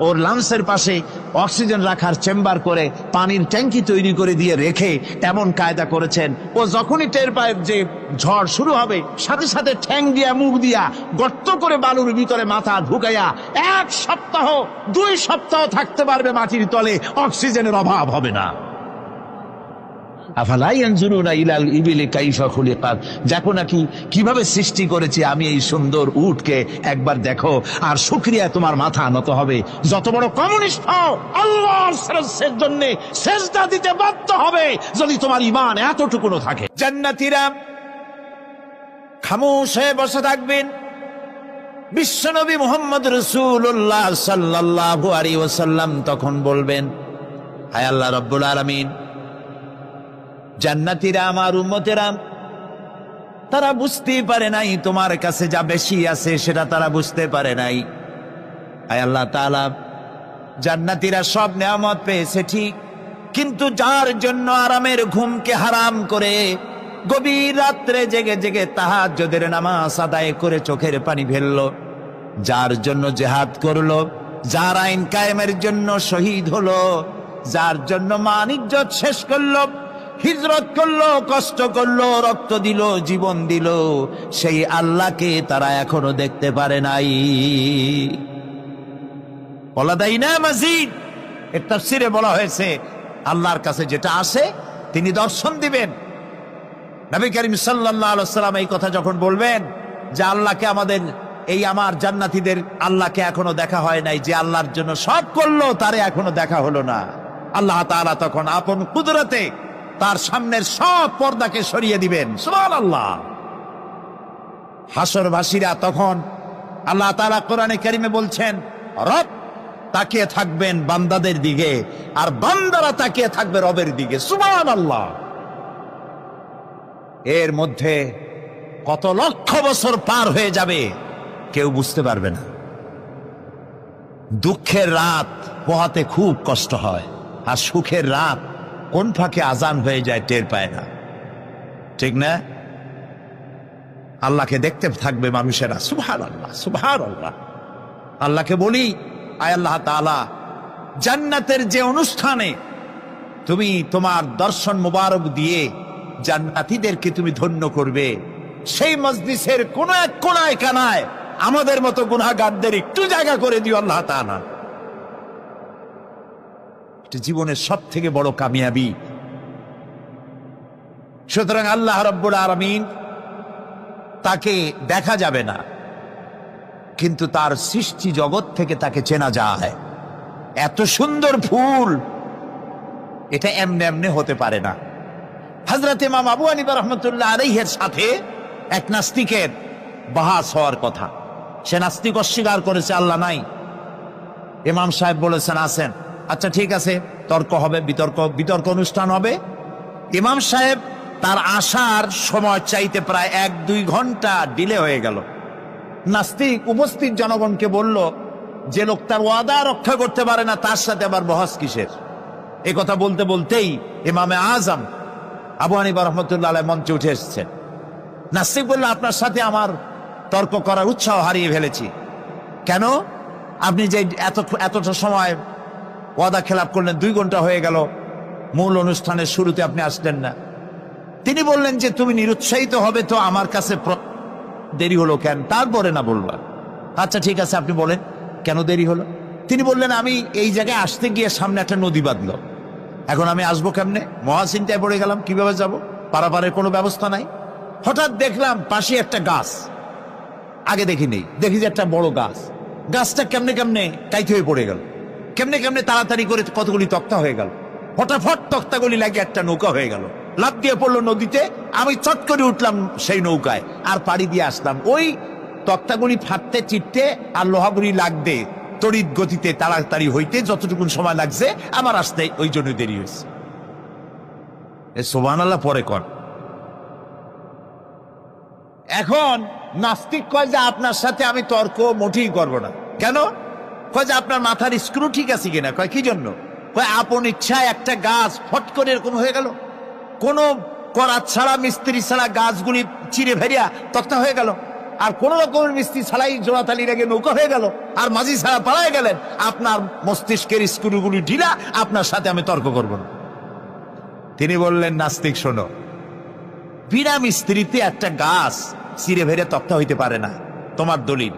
ওর লাংসের পাশে অক্সিজেন রাখার চেম্বার করে পানির ট্যাঙ্কি তৈরি করে দিয়ে রেখে এমন কায়দা করেছেন, ও যখনই টের পায় যে ঝড় শুরু হবে, সাথে সাথে ঠ্যাং দিয়া মুখ দিয়া গর্ত করে বালুর ভিতরে মাথা ঢুকাইয়া 1 সপ্তাহ 2 সপ্তাহ থাকতে পারবে মাটির তলে, অক্সিজেনের অভাব হবে না। আফালা ইয়ানজুরুনা ইলাল ইবিলি কাইফা খুলিকাত, দেখো নাকি কিভাবে সৃষ্টি করেছি আমি এই সুন্দর উটকে, একবার দেখো, আর শুকরিয়া তোমার মাথা নত হবে। যত বড় কমিউনিস্ট হও, আল্লাহর জন্য সেজদা দিতে বাধ্য হবে যদি তোমার ঈমান এতটুকুনো থাকে। জান্নাতীরা খামোশ হয়ে বসে থাকবেন। বিশ্বনবী মুহাম্মদ রাসূলুল্লাহ সাল্লাল্লাহু আলাইহি ওয়াসাল্লাম তখন বলবেন, হায় আল্লাহ রাব্বুল আলামিন, জান্নাতীরা আমার উম্মতেরা, তারা বুঝতেই পারে নাই তোমার কাছে যা বেশি আছে সেটা তারা বুঝতে পারে নাই। হায় আল্লাহ তাআলা, জান্নাতীরা সব নেয়ামত পেয়েছে ঠিক, কিন্তু যার জন্য আরামের ঘুমকে হারাম করে গভীর রাত্রে জেগে জেগে তাহাজ্জুদের নামাজ আদায় করে চোখের পানি ফেললো, যার জন্য জিহাদ করলো, যার আইন কায়েমের জন্য শহীদ হলো, যার জন্য মান ইজ্জত শেষ করলো, হিজরত করলো, কষ্ট করলো, রক্ত দিল, জীবন দিল, সেই আল্লাহকে তারা এখনো দেখতে পারে নাই। ওয়ালাদাইনা মাজিদ এর তাফসীরে বলা হয়েছে, আল্লাহর কাছে যেটা আসে তিনি দর্শন দিবেন। নবী করিম সাল্লাল্লাহু আলাইহি ওয়াসাল্লাম এই কথা যখন বলবেন যে আল্লাহকে আমাদের এই আমার জান্নাতীদের আল্লাহকে এখনো দেখা হয় নাই, যে আল্লাহর জন্য সব করলো তারে এখনো দেখা হলো না, আল্লাহ তাআলা তখন আপন কুদরতে তার সামনের সব পর্দাকে সরিয়ে দিবেন। সুবহানাল্লাহ। হাসরবাসীরা তখন আল্লাহ তাআলা কোরআনে কারিমে বলছেন, রব তাকিয়ে থাকবেন বান্দাদের দিকে আর বান্দারা তাকিয়ে থাকবে রবের দিকে। সুবহানাল্লাহ। এর মধ্যে কত লক্ষ বছর পার হয়ে যাবে কেউ বুঝতে পারবে না। দুঃখের রাত পোহাতে খুব কষ্ট হয়, আর সুখের রাত কোন ফাঁকে আজান হয়ে যায় টের পায় না, ঠিক না? আল্লাহকে দেখতে থাকবে মানুষেরা। সুবহানাল্লাহ, সুবহানাল্লাহ। আল্লাহকে বলি, আয় আল্লাহ তাআলা, জান্নাতের যে অনুষ্ঠানে তুমি তোমার দর্শন মুবারক দিয়ে জান্নাতীদেরকে তুমি ধন্য করবে, সেই মজলিসের কোন এক কোনায় কানায় আমাদের মতো গুনাহগারদের একটু জায়গা করে দিও আল্লাহ তাআলা। এটা জীবনের সব থেকে বড় কামিয়াবি। সুতরাং আল্লাহ রাব্বুল আলামিন, তাকে দেখা যাবে না, কিন্তু তার সৃষ্টি জগৎ থেকে তাকে চেনা যায়। এত সুন্দর ফুল, এটা এমনি এমনি হতে পারে না। হযরত ইমাম আবু হানিফা রাহমাতুল্লাহ আলাইহির সাথে এক নাস্তিকের বাহাস হওয়ার কথা। সে নাস্তিক অস্বীকার করেছে আল্লাহ নাই। ইমাম সাহেব বলেছেন আছেন। আচ্ছা ঠিক আছে, তর্ক হবে, বিতর্ক অনুষ্ঠান হবে। ইমাম সাহেব তার আসার সময় চাইতে প্রায় 1-2 ঘন্টা ডিলে হয়ে গেল। নাস্তিক উপস্থিত জনগণকে বলল, যে লোক তার ওয়াদা রক্ষা করতে পারে না তার সাথে আবার বহস কিসের? এ কথা বলতে বলতেই ইমামে আজম আবু হানিফা রাহমাতুল্লাহ আলাইহি মঞ্চে উঠে এসেছেন। নাস্তিক বলল, আপনার সাথে আমার তর্ক করার উৎসাহ হারিয়ে ফেলেছি। কেন? আপনি যে এতটা সময় ওয়াদা খেলাপ করলেন, 2 ঘন্টা হয়ে গেল, মূল অনুষ্ঠানের শুরুতে আপনি আসলেন না। তিনি বললেন যে তুমি নিরুৎসাহিত হবে তো আমার কাছে দেরি হলো কেন? তারপরে না বলবা। আচ্ছা ঠিক আছে, আপনি বলেন কেন দেরি হলো? তিনি বললেন, আমি এই জায়গায় আসতে গিয়ে সামনে একটা নদী বাঁধলো, এখন আমি আসবো কেমনে? মহাচিন্তায় পড়ে গেলাম, কিভাবে যাব? পারাপারের কোনো ব্যবস্থা নাই। হঠাৎ দেখলাম পাশে একটা গাছ, আগে দেখিনি, দেখি যে একটা বড় গাছ। গাছটা কেমনে কেমনে কাইতে হয়ে পড়ে গেল, কেমনে কেমনে তাড়াতাড়ি করে কতগুলি তক্তা হয়ে গেল। ফটাফট তক্তাগুলি লাগে একটা নৌকা হয়ে গেল, লাফ দিয়ে পড়লো নদীতে। আমি চট করে উঠলাম সেই নৌকায় আর পাড়ি দিয়ে আসলাম। ওই তক্তাগুলি ফাটতে চিটতে আর লোহাগুলি লাগতে তড়িৎ গতিতে তাড়াতাড়ি হইতে যতটুকু সময় লাগছে আমার আসতে ওই জন্য দেরি হয়েছে। সুবহানাল্লাহ পরে কর। এখন নাস্তিক কয় যে আপনার সাথে আমি তর্ক মোটেই করবো না। কেন? কয় যে আপনার মাথার স্ক্রু ঠিক আছে কিনা। কয় কি জন্য? কয় আপন ইচ্ছায় একটা গাছ ফট করে এরকম হয়ে গেল, কোন করাত ছাড়া মিস্ত্রি ছাড়া গাছগুলি চিরে ভেরিয়া তক্তা হয়ে গেল, আর কোন রকমের মিস্ত্রি ছাড়াই জোড়াতালি রেগে নৌকা হয়ে গেল, আর মাঝি ছাড়া পালায় গেলেন। আপনার মস্তিষ্কের স্ক্রুগুলি ঢিলা, আপনার সাথে আমি তর্ক করব না। তিনি বললেন, নাস্তিক শোনো, বিনা মিস্ত্রিতে একটা গাছ চিরে ভেরে তক্তা হইতে পারে না। তোমার দলিল।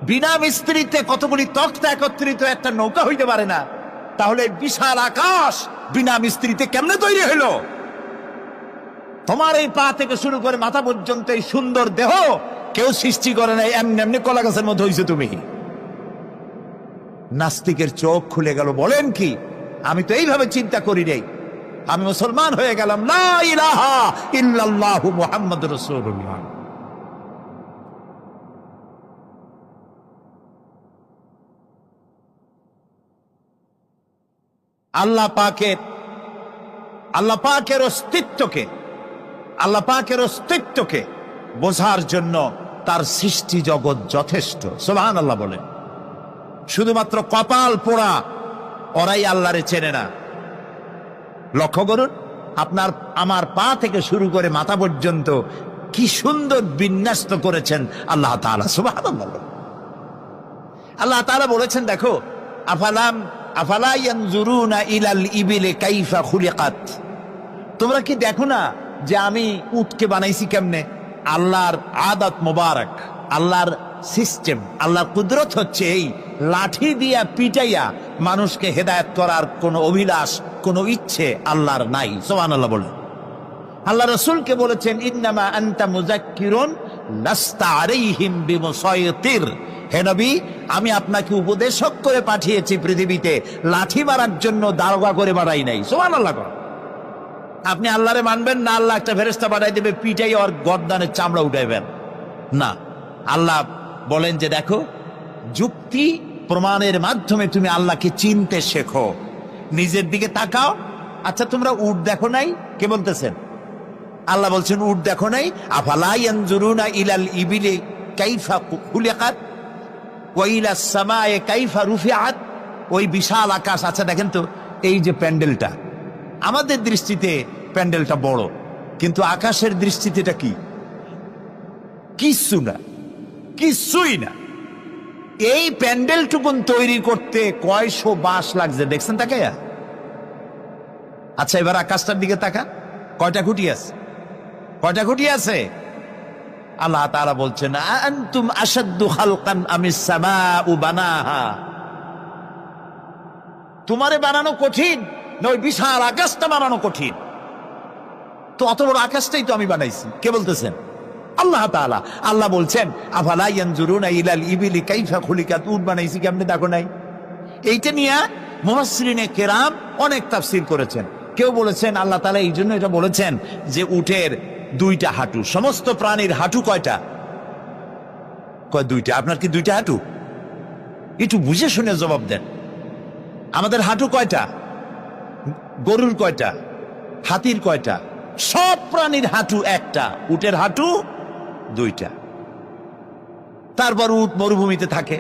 বিনা মিস্ত্রিতে কতগুলি তক্তা একত্রিত একটা নৌকা হইতে পারে না, তাহলে বিশাল আকাশ বিনা মিস্ত্রিতে কেমনে তৈরি হইল? তোমার এই পা থেকে শুরু করে মাথা পর্যন্ত এই সুন্দর দেহ কেউ সৃষ্টি করে নাই, এমনি এমনি কলা গাছের মধ্যে হইছো তুমি। নাস্তিকের চোখ খুলে গেল। বলেন কি? আমি তো এইভাবে চিন্তা করি নাই, আমি মুসলমান হয়ে গেলাম। লা ইলাহা ইল্লাল্লাহু মুহাম্মাদুর রাসূলুল্লাহ। আল্লাহ পাকের অস্তিত্বকে বোঝার জন্য তার সৃষ্টি জগৎ যথেষ্ট। সুবহানাল্লাহ বলেন। শুধুমাত্র কপাল পোড়া ওরাই আল্লাহরে চেনে না। লক্ষ্য করুন, আপনার আমার পা থেকে শুরু করে মাথা পর্যন্ত কি সুন্দর বিন্যস্ত করেছেন আল্লাহ তাআলা। সুবহানাল্লাহ। আল্লাহ তাআলা বলেছেন, দেখো, আফালা ইয়ানজুরুনা ইলাল ইবিলি কাইফা খুলিকাত। তোমরা কি দেখো না যে আমি উটকে বানাইছি কেমনে? আল্লাহর আদাত মোবারক, আল্লাহর সিস্টেম, আল্লাহর কুদরত হচ্ছে এই লাঠি দিয়া পিটাইয়া মানুষকে হেদায়েত করার কোনো অভিলাষ, কোনো ইচ্ছে আল্লাহর নাই। সুবহানাল্লাহ বলেন। আল্লাহ রাসূলকে বলেছেন, ইন্নামা আনতা মুযাক্কিরুন লাস্তা আলাইহিম বিমুসাইতির। হে নবী, আমি আপনাকে উপদেশক করে পাঠিয়েছি পৃথিবীতে, লাঠি মারার জন্য দারোগা করে বাড়াই নাই। সুবহানাল্লাহ। আপনি আল্লাহরে মানবেন না, আল্লাহ একটা ফেরেশতা পাঠাই দেবে পিটাই ওর গর্দানের চামড়া উঠাইবেন না। আল্লাহ বলেন যে দেখো, যুক্তি প্রমাণের মাধ্যমে তুমি আল্লাহকে চিনতে শেখো। নিজের দিকে তাকাও। আচ্ছা, তোমরা উট দেখো নাই? কে বলতেছেন? আল্লাহ বলছেন উট দেখো নাই? আফালা ইয়ানজুরুনা ইলাল ইবিলি কাইফা খুলিকাত ওয়া ইলাস সামায়ে কাইফা রুফিআত। ওই বিশাল আকাশ। আচ্ছা দেখেন তো, এই যে প্যান্ডেলটা, আমাদের দৃষ্টিতে প্যান্ডেলটা বড়, কিন্তু আকাশের দৃষ্টিতে এটা কি? কিছুই না। এই প্যান্ডেলটুকুন তৈরি করতে কয়শো বাঁশ লাগছে, দেখছেন তাকাইয়া? আচ্ছা, এবার আকাশটার দিকে তাকা, কয়টা খুঁটি আছে? আল্লাহ তাআলা বলছেন, আনতুম আশাদ্দু খালকান আমিস সামাউ বানাহা। তোমারে বানানো কঠিন না ওই বিশাল আকাশটা বানানো কঠিন? তো অত বড় আকাশটাই তো আমি বানাইছি। কে বলতেছেন? আল্লাহ তাআলা। আল্লাহ বলছেন, আফালা ইয়ানজুরুনা ইলাল ইবিলি কাইফা খুলিকাত। উট বানাইছি কেমনে দেখো নাই? এইটা নিয়ে মুফাসসিরিনে কেরাম অনেক তাফসীর করেছেন। কেউ বলেছেন আল্লাহ তাআলা এই জন্য এটা বলেছেন যে উটের দুইটা হাঁটু। সমস্ত প্রাণীর হাঁটু কয়টা? দুইটা। আপনার কি দুইটা হাঁটু? একটু বুঝে শুনে জবাব দেন। আমাদের হাঁটু কয়টা? গরুর কয়টা? হাতির কয়টা? সব প্রাণীর হাঁটু একটা, উটের হাঁটু দুইটা। তারপর উট মরুভূমিতে থাকে,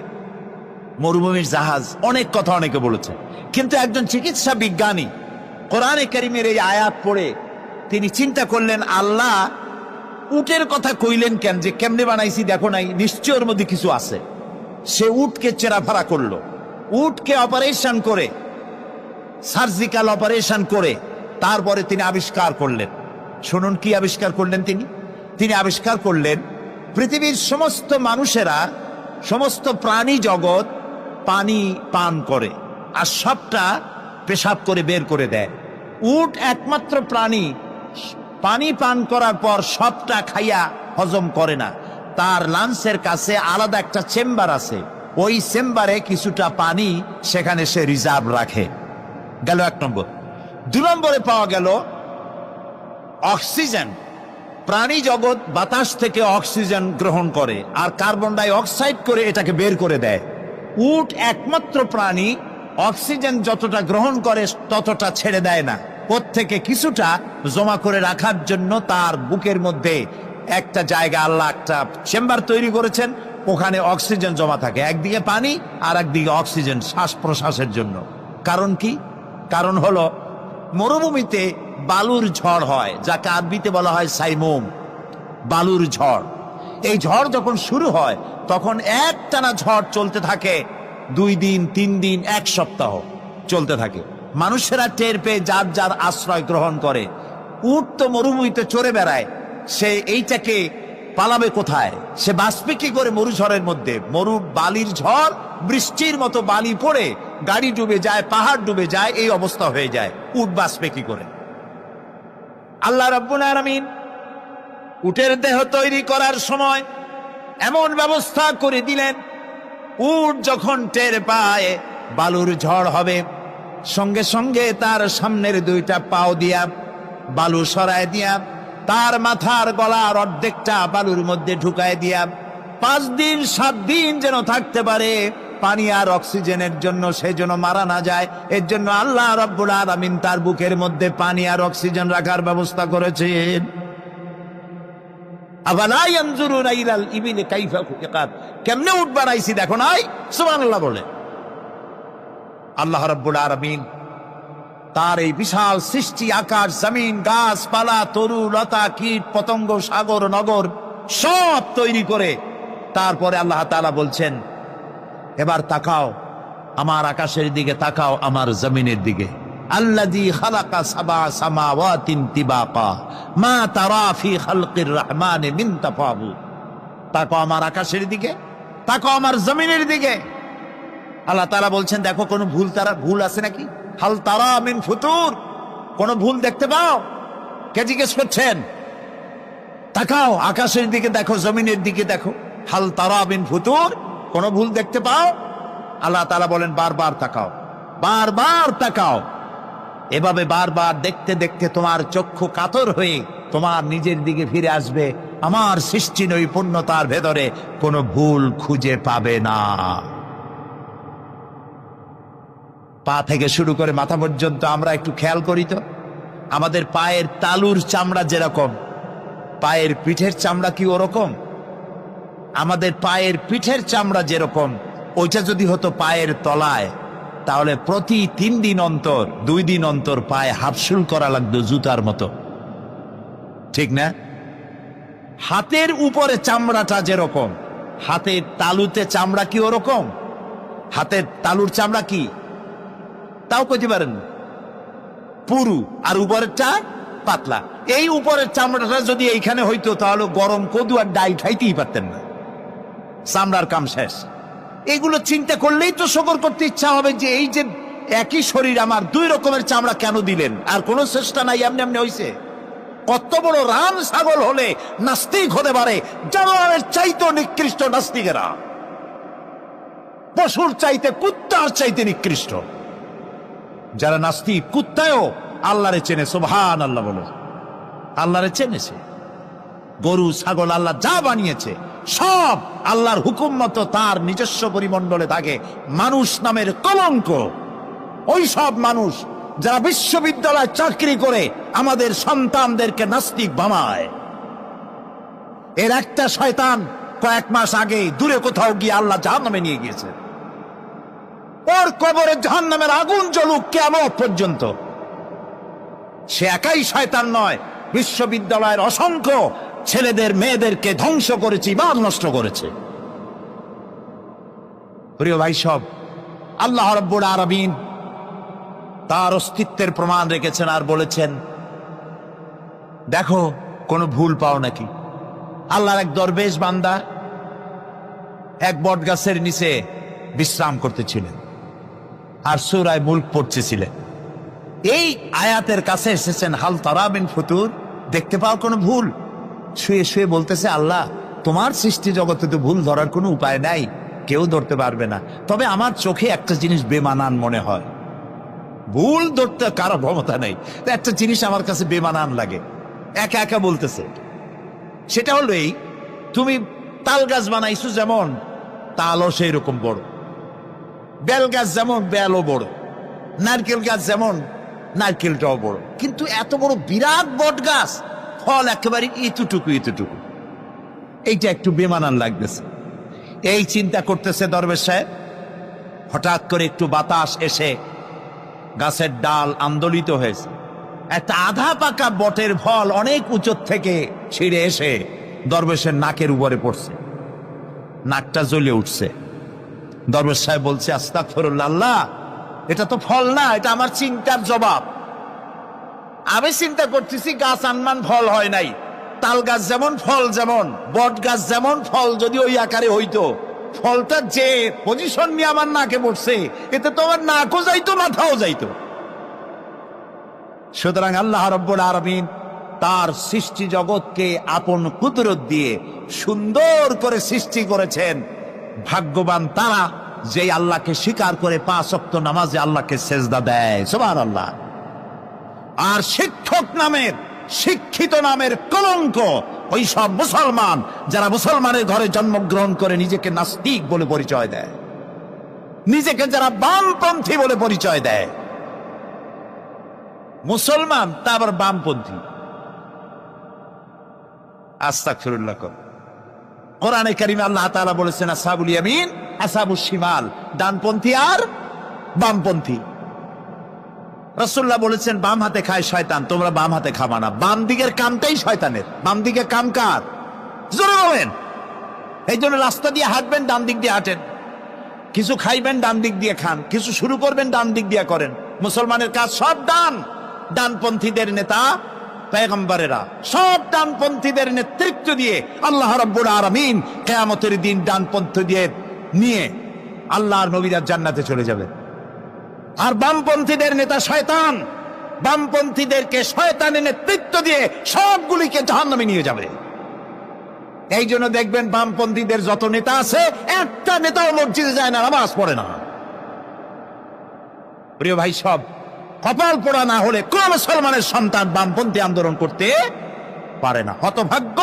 মরুভূমির জাহাজ, অনেক কথা অনেকে বলেছে। কিন্তু একজন চিকিৎসা বিজ্ঞানী কোরআনে কারীমের এই আয়াত পড়ে তিনি চিন্তা করলেন, আল্লাহ উটের কথা কইলেন কেন? যে কেমনে বানাইছি দেখো নাই, নিশ্চয় ওর মধ্যে কিছু আছে। সে উটকে চেরাফারা করলো, উটকে অপারেশন করে, সার্জিক্যাল অপারেশন করে তারপরে তিনি আবিষ্কার করলেন। শুনুন কি আবিষ্কার করলেন তিনি আবিষ্কার করলেন, পৃথিবীর সমস্ত মানুষেরা, সমস্ত প্রাণী জগৎ পানি পান করে আর সবটা পেশাব করে বের করে দেয়। উট একমাত্র প্রাণী পানি পান করার পর সবটা খাইয়া হজম করে না। তার লাঞ্চের কাছে আলাদা একটা চেম্বার আছে, ওই চেম্বারে কিছুটা পানি সেখানে সে রিজার্ভ রাখে। গেল 1 নম্বর। 2 নম্বরে পাওয়া গেল অক্সিজেন। প্রাণী জগৎ বাতাস থেকে অক্সিজেন গ্রহণ করে আর কার্বন ডাই অক্সাইড করে এটাকে বের করে দেয়। উট একমাত্র প্রাণী অক্সিজেন যতটা গ্রহণ করে ততটা ছেড়ে দেয় না, ওর থেকে কিছুটা জমা করে রাখার জন্য তার বুকের মধ্যে একটা জায়গা, আল্লাহ একটা চেম্বার তৈরি করেছেন, ওখানে অক্সিজেন জমা থাকে। একদিকে পানি আর একদিকে অক্সিজেন শ্বাস প্রশ্বাসের জন্য। কারণ কি? কারণ হলো মরুভূমিতে বালুর ঝড় হয়, যাকে আরবিতে বলা হয় সাইমুম, বালুর ঝড়। এই ঝড় যখন শুরু হয় তখন একটানা ঝড় চলতে থাকে 2 দিন 3 দিন 1 সপ্তাহ চলতে থাকে। মানুষেরা টের পেয়ে যার যার আশ্রয় গ্রহণ করে। উট তো মরুভূমিতে চড়ে বেড়ায়, সে এইটাকে পালাবে কোথায়? সে বাঁচবে কি করে মরুঝড়ের মধ্যে? বালির ঝড়, বৃষ্টির মতো বালি পড়ে গাড়ি ডুবে যায়, পাহাড় ডুবে যায়, এই অবস্থা হয়ে যায়। উট বাঁচবে কি করে? আল্লাহ রাব্বুল আলামিন উটের দেহ তৈরি করার সময় এমন ব্যবস্থা করে দিলেন, উট যখন টের পায় বালুর ঝড় হবে, সঙ্গে সঙ্গে তার সামনের 2টা পাও দিয়া বালু সরায় দিয়া তার মাথার গলার অর্ধেকটা বালুর মধ্যে ঢুকায় দিয়া 5 দিন 7 দিন যেন থাকতে পারে, পানি আর অক্সিজেনের জন্য, সে যেন মারা না যায়, এর জন্য আল্লাহ রাব্বুল আলামিন তার বুকের মধ্যে পানি আর অক্সিজেন রাখার ব্যবস্থা করেছেন। আফালা ইয়ানজুরুনা ইলাল ইবিলি কাইফা খুলিকাত, কেমনে উট বানাইছি দেখো নাই? সুবহানাল্লাহ বলে। আল্লাহ রাব্বুল আলামিন তার এই বিশাল সৃষ্টি, আকাশ জমিন, গাছপালা, তরু লতা, কীট পতঙ্গ, সাগর নগর সব তৈরি করে তারপরে আল্লাহ তাআলা বলছেন, এবার তাকাও আমার আকাশের দিকে, তাকাও আমার জমিনের দিকে। আল্লাযী খালাকা সাবআ সামাওয়াতিন তিবাকা মা তারা ফি খালকির রহমানি মিন তাফাউত। তাকাও আমার আকাশের দিকে, তাকাও আমার জমিনের দিকে। আল্লাহ তাআলা বলছেন, দেখো কোনো ভুল আছে নাকি? হাল তারা মিন ফুতুর, কোন ভুল দেখতে পাও? কে জিজ্ঞেস করছেন? তাকাও আকাশের দিকে, দেখো জমিনের দিকে, দেখো হাল তারা মিন ফুতুর, কোন ভুল দেখতে পাও? আল্লাহ তাআলা বলেন, বারবার তাকাও, বারবার তাকাও। এভাবে বারবার দেখতে দেখতে তোমার চক্ষু কাতর হয়ে তোমার নিজের দিকে ফিরে আসবে। আমার সৃষ্টি নৈপুণ্যতার ভেতরে কোনো ভুল খুঁজে পাবে না। পা থেকে শুরু করে মাথা পর্যন্ত আমরা একটু খেয়াল করি তো, আমাদের পায়ের তালুর চামড়া যেরকম, পায়ের পিঠের চামড়া কি ওরকম? আমাদের পায়ের পিঠের চামড়া যেরকম, ওইটা যদি হতো পায়ের তলায়, তাহলে প্রতি 3 দিন অন্তর 2 দিন অন্তর পায়ে হাফসুল করা লাগতো জুতার মতো, ঠিক না? হাতের উপরে চামড়াটা যেরকম, হাতের তালুতে চামড়া কি ওরকম? হাতের তালুর চামড়া কি তাও কইতে পারেন, পুরু, আর উপরেরটা পাতলা। এই উপরের চামড়াটা যদি এইখানে হইতো তাহলে গরম কদু আর ডাল খাইতেই পারতেন না, চামড়ার কাম শেষ। এগুলো চিন্তা করলেই তো শকর করতে ইচ্ছা হবে যে এই যে একই শরীর আমার 2 রকমের চামড়া কেন দিলেন? আর কোনো চেষ্টা নাই, এমনি এমনি হইছে। কত বড় রাম ছাগল হলে নাস্তিক হতে পারে, জানোয়ারের চাইতে নিকৃষ্ট নাস্তিকেরা, পশুর চাইতে কুত্তার চাইতে নিকৃষ্ট যারা নাস্তিক। কুত্তায়ও আল্লাহরে চেনে, সুবহানাল্লাহ বলে, আল্লাহরে চেনেছে। গরু ছাগল আল্লাহ যা বানিয়েছে সব আল্লাহর হুকুম মতো তার নিজস্ব পরিমণ্ডলে থাকে। মানুষ নামের কলঙ্ক ওই সব মানুষ যারা বিশ্ববিদ্যালয়ে চাকরি করে আমাদের সন্তানদেরকে নাস্তিক বানায়। এর একটা শয়তান কয়েক মাস আগে দূরে কোথাও গিয়ে আল্লাহ জাহান্নামে নিয়ে গিয়েছে। ওর কবরে জাহান্নামের আগুন জ্বলুক কিয়ামত পর্যন্ত। সে একাই শয়তান নয়, বিশ্ববিদ্যালয়ের অসংখ্য ছেলেদের মেয়েদেরকে ধ্বংস করেছে, ইমান নষ্ট করেছে। প্রিয় ভাই সব, আল্লাহ রাব্বুল আলামিন তার অস্তিত্বের প্রমাণ রেখেছেন আর বলেছেন, দেখো কোনো ভুল পাও নাকি? আল্লাহর এক দরবেশ বান্দা এক বট গাছের নিচে বিশ্রাম করতেছিলেন আর সূরা মুলক পড়তেছিলেন। এই আয়াতের কাছে এসেছেন, হাল তারা মিন ফুতুর, দেখতে পাও কোনো ভুল? শুয়ে শুয়ে বলতেছে, আল্লাহ তোমার সৃষ্টি জগতে তো ভুল ধরার কোনো উপায় নাই, কেউ ধরতে পারবে না, তবে আমার চোখে একটা জিনিস বেমানান মনে হয়। ভুল ধরতে কারো ক্ষমতা নেই, তো একটা জিনিস আমার কাছে বেমানান লাগে। একা একা বলতেছে, সেটা হলো এই, তুমি তাল গাছ বানাইছো যেমন তালও সেই রকম বড়, বেল গাছ যেমন বেলও বড়, নারকেল গাছ যেমন নারকেলটাও বড়, কিন্তু এত বড় বিরাট বট গাছ, ফল একেবারে এতটুকু এতটুকু, এইটা একটু বেমানান লাগতেছে। এই চিন্তা করতেছে দরবেশ সাহেব, হঠাৎ করে একটু বাতাস এসে গাছের ডাল আন্দোলিত হয়েছে। একটা আধা পাকা বটের ফল অনেক উঁচু থেকে ছিঁড়ে এসে দরবেশের নাকের উপরে পড়ছে, নাকটা জ্বলে উঠছে। দরবেশ সাহেব বলছে, আস্তাগফিরুল্লাহ, আল্লাহ এটা তো ফল না, এটা আমার চিন্তার জবাব। আমি চিন্তা করতেছি গাছ আনমান ফল হয় নাই, তাল গাছ যেমন ফল যেমন, বট গাছ যেমন ফল যদি ওই আকারে হইতো, ফলটা যে পজিশন নিয়ে আমার নাকে পড়ছে, এতে তো আমার নাকও যাইতো মাথাও যাইতো। সুতরাং আল্লাহ রাব্বুল আলামিন তার সৃষ্টি জগৎকে আপন কুদরত দিয়ে সুন্দর করে সৃষ্টি করেছেন। ভাগ্যবান তারা যে আল্লাহকে স্বীকার করে 5 ওয়াক্ত নামাজে আল্লাহকে সেজদা দেয়, সুবহানাল্লাহ। আর শিক্ষক নামের, শিক্ষিত নামের কলঙ্ক ওই সব মুসলমান যারা মুসলমানের ঘরে জন্মগ্রহণ করে নিজেকে নাস্তিক বলে পরিচয় দেয়। নিজেকে যারা বামপন্থী বলে পরিচয় দেয়, মুসলমান তা আবার বামপন্থী, আস্তাগফিরুল্লাহ। কোরআনে কারিমে আল্লাহ তাআলা বলেছেন আসহাবুল ইয়ামিন আসহাবুশ শিমাল, ডানপন্থী আর বামপন্থী। রাসূলুল্লাহ বলেছেন বাম হাতে খায় শয়তান, তোমরা বাম হাতে খাবা না। বাম দিকের কামটাই শয়তানের। বাম দিকে কাম কার? জোরে বলেন। এই জন্য রাস্তা দিয়ে হাঁটবেন, ডান দিক দিয়ে হাঁটেন। কিছু খাইবেন, ডান দিক দিয়ে খান। কিছু শুরু করবেন, ডান দিক দিয়ে করেন। মুসলমানের কাজ সব ডান। ডানপন্থীদের নেতা পয়গম্বরেরা সব ডানপন্থীদের নেতৃত্ব দিয়ে আল্লাহ রাব্বুল আলামিন কিয়ামতের দিন ডানপন্থী দিয়ে নিয়ে আল্লাহর নবীরা জান্নাতে চলে যাবে। আর বামপন্থীদের নেতা শয়তান, বামপন্থীদেরকে শয়তানের নেতৃত্ব দিয়ে সবগুলিকে জাহান্নামে নিয়ে যাবে। এই জন্য দেখবেন বামপন্থীদের যত নেতা আছে, একটা নেতাও মসজিদে যায় না, নামাজ পড়ে না। প্রিয় ভাই, সব কপাল পোড়া না হলে কোন মুসলমানের সন্তান বামপন্থী আন্দোলন করতে পারে না। হতভাগ্য,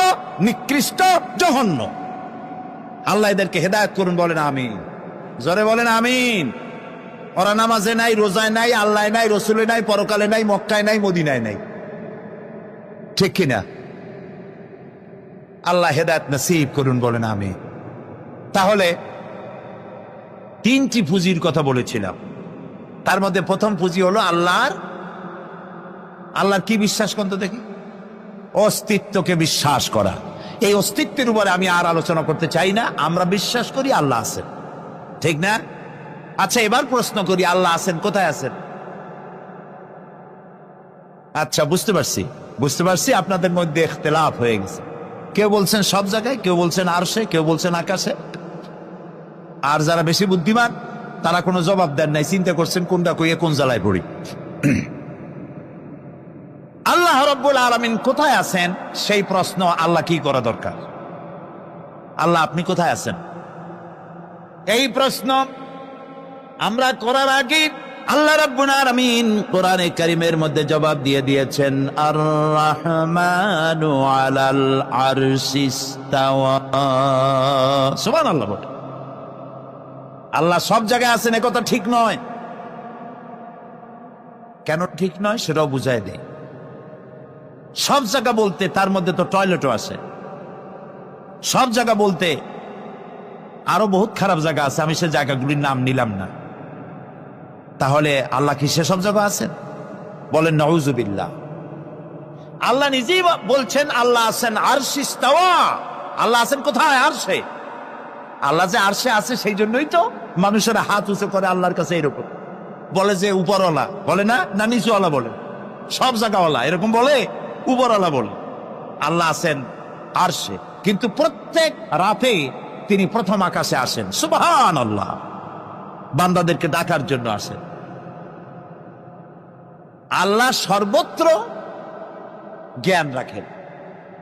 নিকৃষ্ট, জঘন্য। আল্লাহ এদেরকে হেদায়েত করুন, বলেন আমিন। জোরে বলেন আমিন। ওরা নামাজে নাই, রোজায় নাই, আল্লাহ নাই, রসুলে নাই, পরকালে নাই, মক্কায় নাই, মদিনায় নাই, ঠিক কিনা? আল্লাহ হেদায়েত নসিব করুন, বলেন আমিন। তাহলে তিনটি পুঁজির কথা বলেছিলাম। তার মধ্যে প্রথম পুঁজি হলো আল্লাহর কি বিশ্বাস করতে দেখি? অস্তিত্বকে বিশ্বাস করা। এই অস্তিত্বের উপরে আমি আর আলোচনা করতে চাই না। আমরা বিশ্বাস করি আল্লাহ আছেন, ঠিক না? আচ্ছা, এবার প্রশ্ন করি, আল্লাহ আছেন, কোথায় আছেন? আচ্ছা, বুঝতে পারছি আপনাদের মধ্যে ইখতিলাফ হয়ে গেছে। কেউ বলছেন সব জায়গায়, কেউ বলছেন আরশে, কেউ বলছেন আকাশে। আর যারা বেশি বুদ্ধিমান তারা কোনো জবাব দেন নাই, চিন্তা করছেন কোনটা কইয়ে কোন জ্বালায় পড়ি। আল্লাহ রাব্বুল আলামিন কোথায় আছেন সেই প্রশ্ন আল্লাহ কি করা দরকার? আল্লাহ আপনি কোথায় আছেন এই প্রশ্ন আমরা করার আগে আল্লাহ রাব্বুল আলামিন কোরআনে কারীমের মধ্যে জবাব দিয়ে দিয়েছেন, আর রাহমানু আলাল আরশিস ইসতাওয়া। সুবহানাল্লাহ। বলে আল্লাহ সব জায়গায় আছেন এ কথা ঠিক নয়। কেন ঠিক নয় সেটাও বুঝাই দেই। সব জায়গা বলতে তার মধ্যে তো টয়লেটও আছে। সব জায়গা বলতে আরো বহুত খারাপ জায়গা আছে, আমি সে জায়গাগুলির নাম নিলাম না। তাহলে আল্লাহ কি সেসব জায়গা আছেন? বলেন নাউজুবিল্লাহ। আল্লাহ নিজেই বলছেন আল্লাহ আছেন আরশে ইসতাওয়া। আল্লাহ আছেন কোথায়? আরশে। আল্লাহ যে আরশে আছে সেই জন্যই তো মানুষেরা হাত উঁচু করে আল্লাহর কাছে। এরকম বলে যে উপরওয়ালা, বলে না, না নিচুওয়ালা বলে, সব জায়গাওয়ালা এরকম বলে, উপরওয়ালা বলে। আল্লাহ আছেন আরশে, কিন্তু প্রত্যেক রাতে তিনি প্রথম আকাশে আসেন। সুবহানাল্লাহ। বান্দাদেরকে ডাকার জন্য আসেন। আল্লাহ সর্বত্র জ্ঞান রাখেন।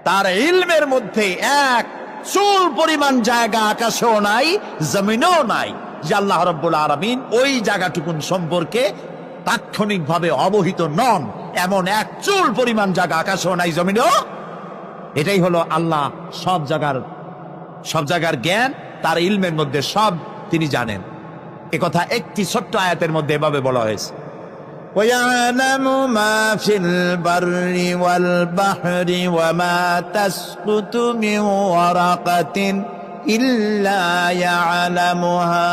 তার ইলমের মধ্যে এক চুল পরিমাণ জায়গা আকাশেও নাই, জমিনেও নাই যে আল্লাহ রাব্বুল আলামিন ওই জায়গাটুকুন সম্পর্কে তাৎক্ষণিকভাবে অবহিত নন। এমন এক চুল পরিমাণ জায়গা আকাশেও নাই, জমিনেও। এটাই হলো আল্লাহ সব জায়গার জ্ঞান। তার ইলমের মধ্যে সব তিনি জানেন। এ কথা একটি ছোট্ট আয়াতের মধ্যে এভাবে বলা হয়েছে, وَيَعْلَمُ مَا فِي الْبَرِّ وَالْبَحْرِ وَمَا تَسْقُطُ مِنْ وَرَقَةٍ إِلَّا يَعْلَمُهَا।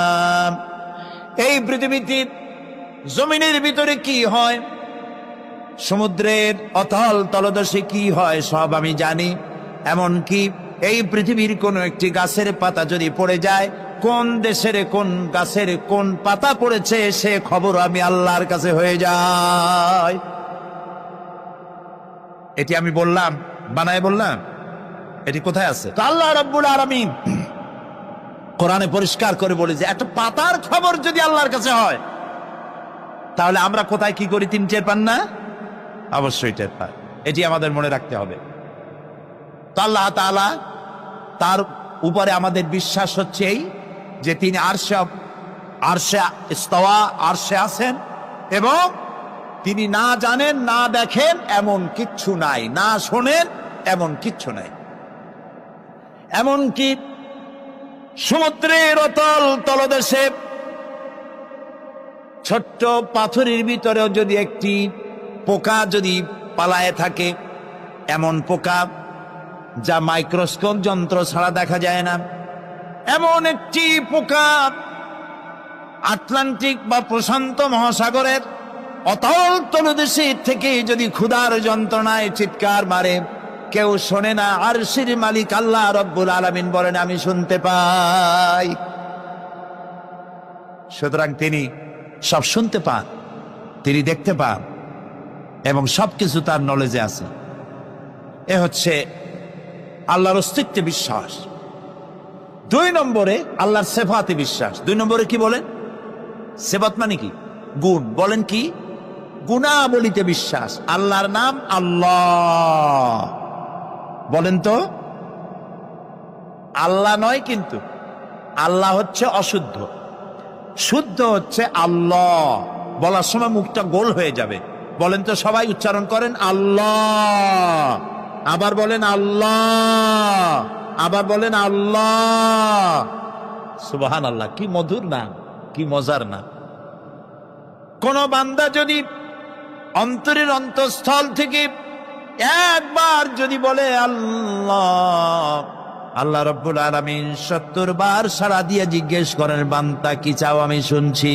এই পৃথিবীতে জমিনের ভিতরে কি হয়, সমুদ্রের অতল তলদেশে কি হয়, সব আমি জানি। এমনকি এই পৃথিবীর কোন একটি গাছের পাতা যদি পড়ে যায়, কোন দেশের কোন গাছের কোন পাতা পড়েছে সে খবর আমি আল্লাহর কাছে হয়ে যায়। এটি আমি বললাম, বানায় বললাম। এটি কোথায় আছে? তো আল্লাহ রাব্বুল আলামিন কোরআনে পরিষ্কার করে বলে যে একটা পাতার খবর যদি আল্লাহর কাছে হয়, তাহলে আমরা কোথায় কি করি তিনি টের পান না? অবশ্যই টের পায়। এটি আমাদের মনে রাখতে হবে। তো আল্লাহ তাআলা, তার উপরে আমাদের বিশ্বাস হচ্ছে এই যে তিনি আরশে ইস্তাওয়া, আরশে আছেন, এবং তিনি না জানেন, না দেখেন এমন কিচ্ছু নাই, না শোনেন এমন কিচ্ছু নাই। এমনকি সমুদ্রের অতল তলদেশে ছোট্ট পাথরের ভিতরেও যদি একটি পোকা যদি পালায়ে থাকে, এমন পোকা যা মাইক্রোস্কোপ যন্ত্র ছাড়া দেখা যায় না, এমন একটি পোকা আটলান্টিক বা প্রশান্ত মহাসাগরের অতল তলদেশে থেকে যদি ক্ষুধার যন্ত্রণায় চিৎকার মারে, কেউ শোনে না। আরশের মালিক আল্লাহ রব্বুল আলামিন বলেন, আমি শুনতে পাই। সুতরাং তিনি সব শুনতে পান, তিনি দেখতে পান, এবং সবকিছু তার নলেজে আছে। এ হচ্ছে আল্লাহর অস্তিত্বে বিশ্বাস। 2 নম্বরে আল্লাহর সিফাতে বিশ্বাস। 2 নম্বরে কি বলেন? সিফাত মানে কি? গুণ। বলেন কি? গুণাবলীতে বিশ্বাস। আল্লাহর নাম আল্লাহ। বলেন তো, আল্লাহ নয়, কিন্তু আল্লাহ হচ্ছে অশুদ্ধ, শুদ্ধ হচ্ছে আল্লাহ। বলার সময় মুখটা গোল হয়ে যাবে। বলেন তো, সবাই উচ্চারণ করেন আল্লাহ, আবার বলেন আল্লাহ, আবার বলেন আল্লাহ। সুবহানাল্লাহ, কি মধুর নাম, কি মজার নাম। কোন বান্দা যদি অন্তরের অন্তঃস্থল থেকে একবার যদি বলে আল্লাহ, আল্লাহ রব্বুল আলামিন 70 বার সাড়া দিয়ে জিজ্ঞেস করেন, বান্দা কি চাও, আমি শুনছি।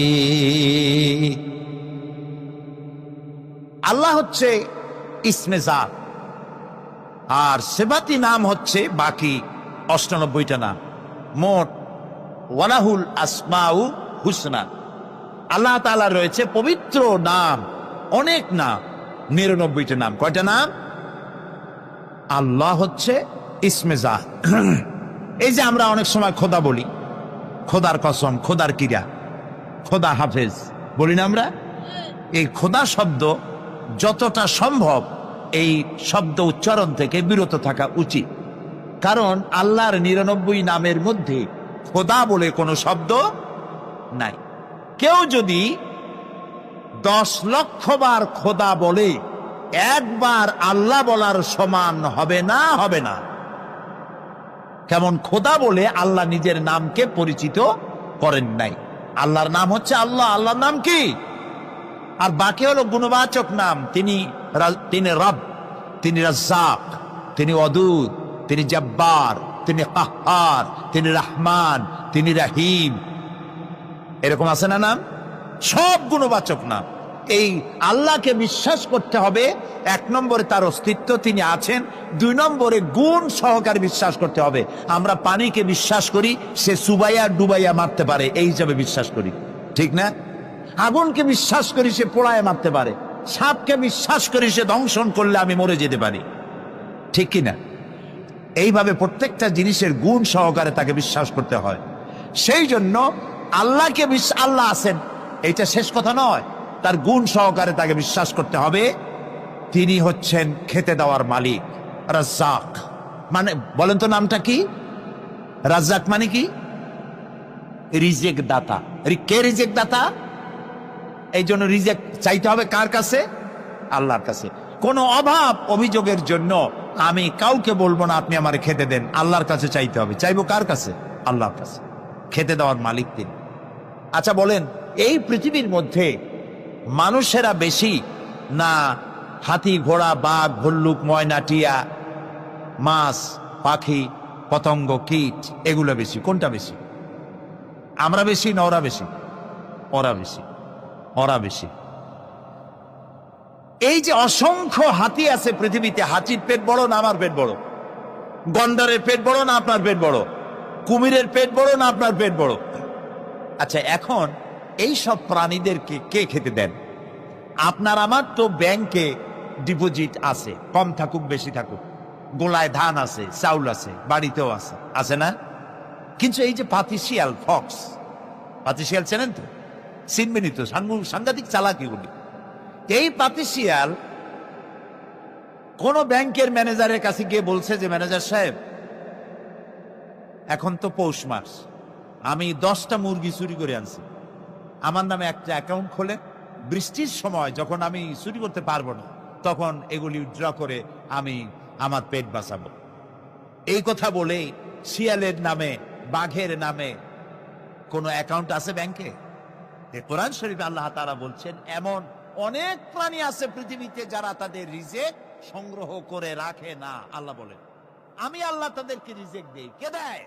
আল্লাহ হচ্ছে ইসমে জাত, আর সিফাতি নাম হচ্ছে বাকি 98টা নাম। মোট ওয়ালাহুল আসমাউ হুসনা। আল্লাহ তাআলা রয়েছে পবিত্র নাম, অনেক নাম, 99টা নাম। কয়টা নাম? আল্লাহ হচ্ছে ইসমে জাত। এই যে আমরা অনেক সময় খোদা বলি, খোদার কসম, খোদার কিরা, খোদা হাফেজ বলি না আমরা? এই খোদা শব্দ যতটা সম্ভব এই শব্দ উচ্চারণ থেকে বিরত থাকা উচিত, কারণ আল্লাহর 99 নামের মধ্যে খোদা বলে কোনো শব্দ নাই। কেউ যদি 10 লক্ষ বার খোদা বলে, একবার আল্লাহ বলার সমান হবে না, হবে না। কেমন খোদা বলে আল্লাহ নিজের নামকে পরিচিত করেন নাই। আল্লাহর নাম হচ্ছে আল্লাহ। আল্লাহর নাম কি? আর বাকি হলো গুণবাচক নাম। তিনি রব, তিনি রাজ্জাক, তিনি ওয়াদুদ, তিনি জব্বার, তিনি কাহ্হার, তিনি রহমান, তিনি রহিম। এরকম আছে না নাম? সব গুণবাচক নাম। এই আল্লাহকে বিশ্বাস করতে হবে। 1 নম্বরে তার অস্তিত্ব, তিনি আছেন। 2 নম্বরে গুণ সহকারে বিশ্বাস করতে হবে। আমরা পানিকে বিশ্বাস করি সে চুবাইয়া ডুবাইয়া মারতে পারে, এই হিসাবে বিশ্বাস করি, ঠিক না? আগুনকে বিশ্বাস করি সে পোড়ায় মারতে পারে। সাপকে বিশ্বাস করি সে দংশন করলে আমি মরে যেতে পারি, ঠিক কিনা? এইভাবে প্রত্যেকটা জিনিসের গুণ সহকারে তাকে বিশ্বাস করতে হয়। সেই জন্য আল্লাহকে আল্লাহ আছেন এইটা শেষ কথা নয়, তার গুণ সহকারে তাকে বিশ্বাস করতে হবে। তিনি হচ্ছেন খেতে দেওয়ার মালিক, রাজ্জাক। মানে বলেন তো নামটা কি? রাজ্জাক মানে কি? রিজেক দাতা। কে রিজেক দাতা? এই জন্য রিজেক চাইতে হবে কার কাছে? আল্লাহর কাছে। কোন অভাব অভিযোগের জন্য আমি কাউকে বলবো না আপনি আমারে খেতে দেন, আল্লাহর কাছে চাইতে হবে। চাইবো কার কাছে? আল্লাহর কাছে। খেতে দেওয়ার মালিক তিনি। আচ্ছা বলেন, এই পৃথিবীর মধ্যে মানুষেরা বেশি না হাতি, ঘোড়া, বাঘ, ভল্লুক, ময়না, টিয়া, মাছ, পাখি, পতঙ্গ, কীট এগুলো বেশি? কোনটা বেশি? আমরা বেশি না ওরা বেশি? ওরা বেশি, ওরা বেশি। এই যে অসংখ্য হাতি আছে পৃথিবীতে, হাতির পেট বড় না আমার পেট বড়? গন্ডারের পেট বড় না আপনার পেট বড়? কুমিরের পেট বড় না আপনার পেট বড়? আচ্ছা, এখন এই সব প্রাণীদেরকে কে খেতে দেন? আপনার আমার তো ব্যাংকে ডিপোজিট আছে, কম থাকুক বেশি থাকুক, গোলায় ধান আছে, চাউল আছে, বাড়িতেও আছে, আছে না? কিন্তু এই যে পাতিশিয়াল, ফক্স, পাতিশিয়াল চেনেন তো? চিনবেনই তো, সাংঘাতিক চালাকিগুলি। এই পাতিশিয়াল কোন ব্যাংকের ম্যানেজারের কাছে গিয়ে বলছে যে, ম্যানেজার সাহেব, এখন তো পৌষ মাস, আমি 10টা মুরগি চুরি করে আনছি, আমার নামে একটা অ্যাকাউন্ট খোলে, বৃষ্টির সময় যখন আমি চুরি করতে পারবো না তখন এগুলি উইথড্র করে আমি আমার পেট বাঁচাবো। এই কথা বলে শিয়ালের নামে, বাঘের নামে কোনো অ্যাকাউন্ট আছে ব্যাংকে? কোরআন শরীফে আল্লাহ তাআলা বলছেন এমন অনেক প্রাণী আছে পৃথিবীতে যারা তাদের রিজেক সংগ্রহ করে রাখে না। আল্লাহ বলেন আমি আল্লাহ তাদেরকে রিজেক দেই। কে দেয়?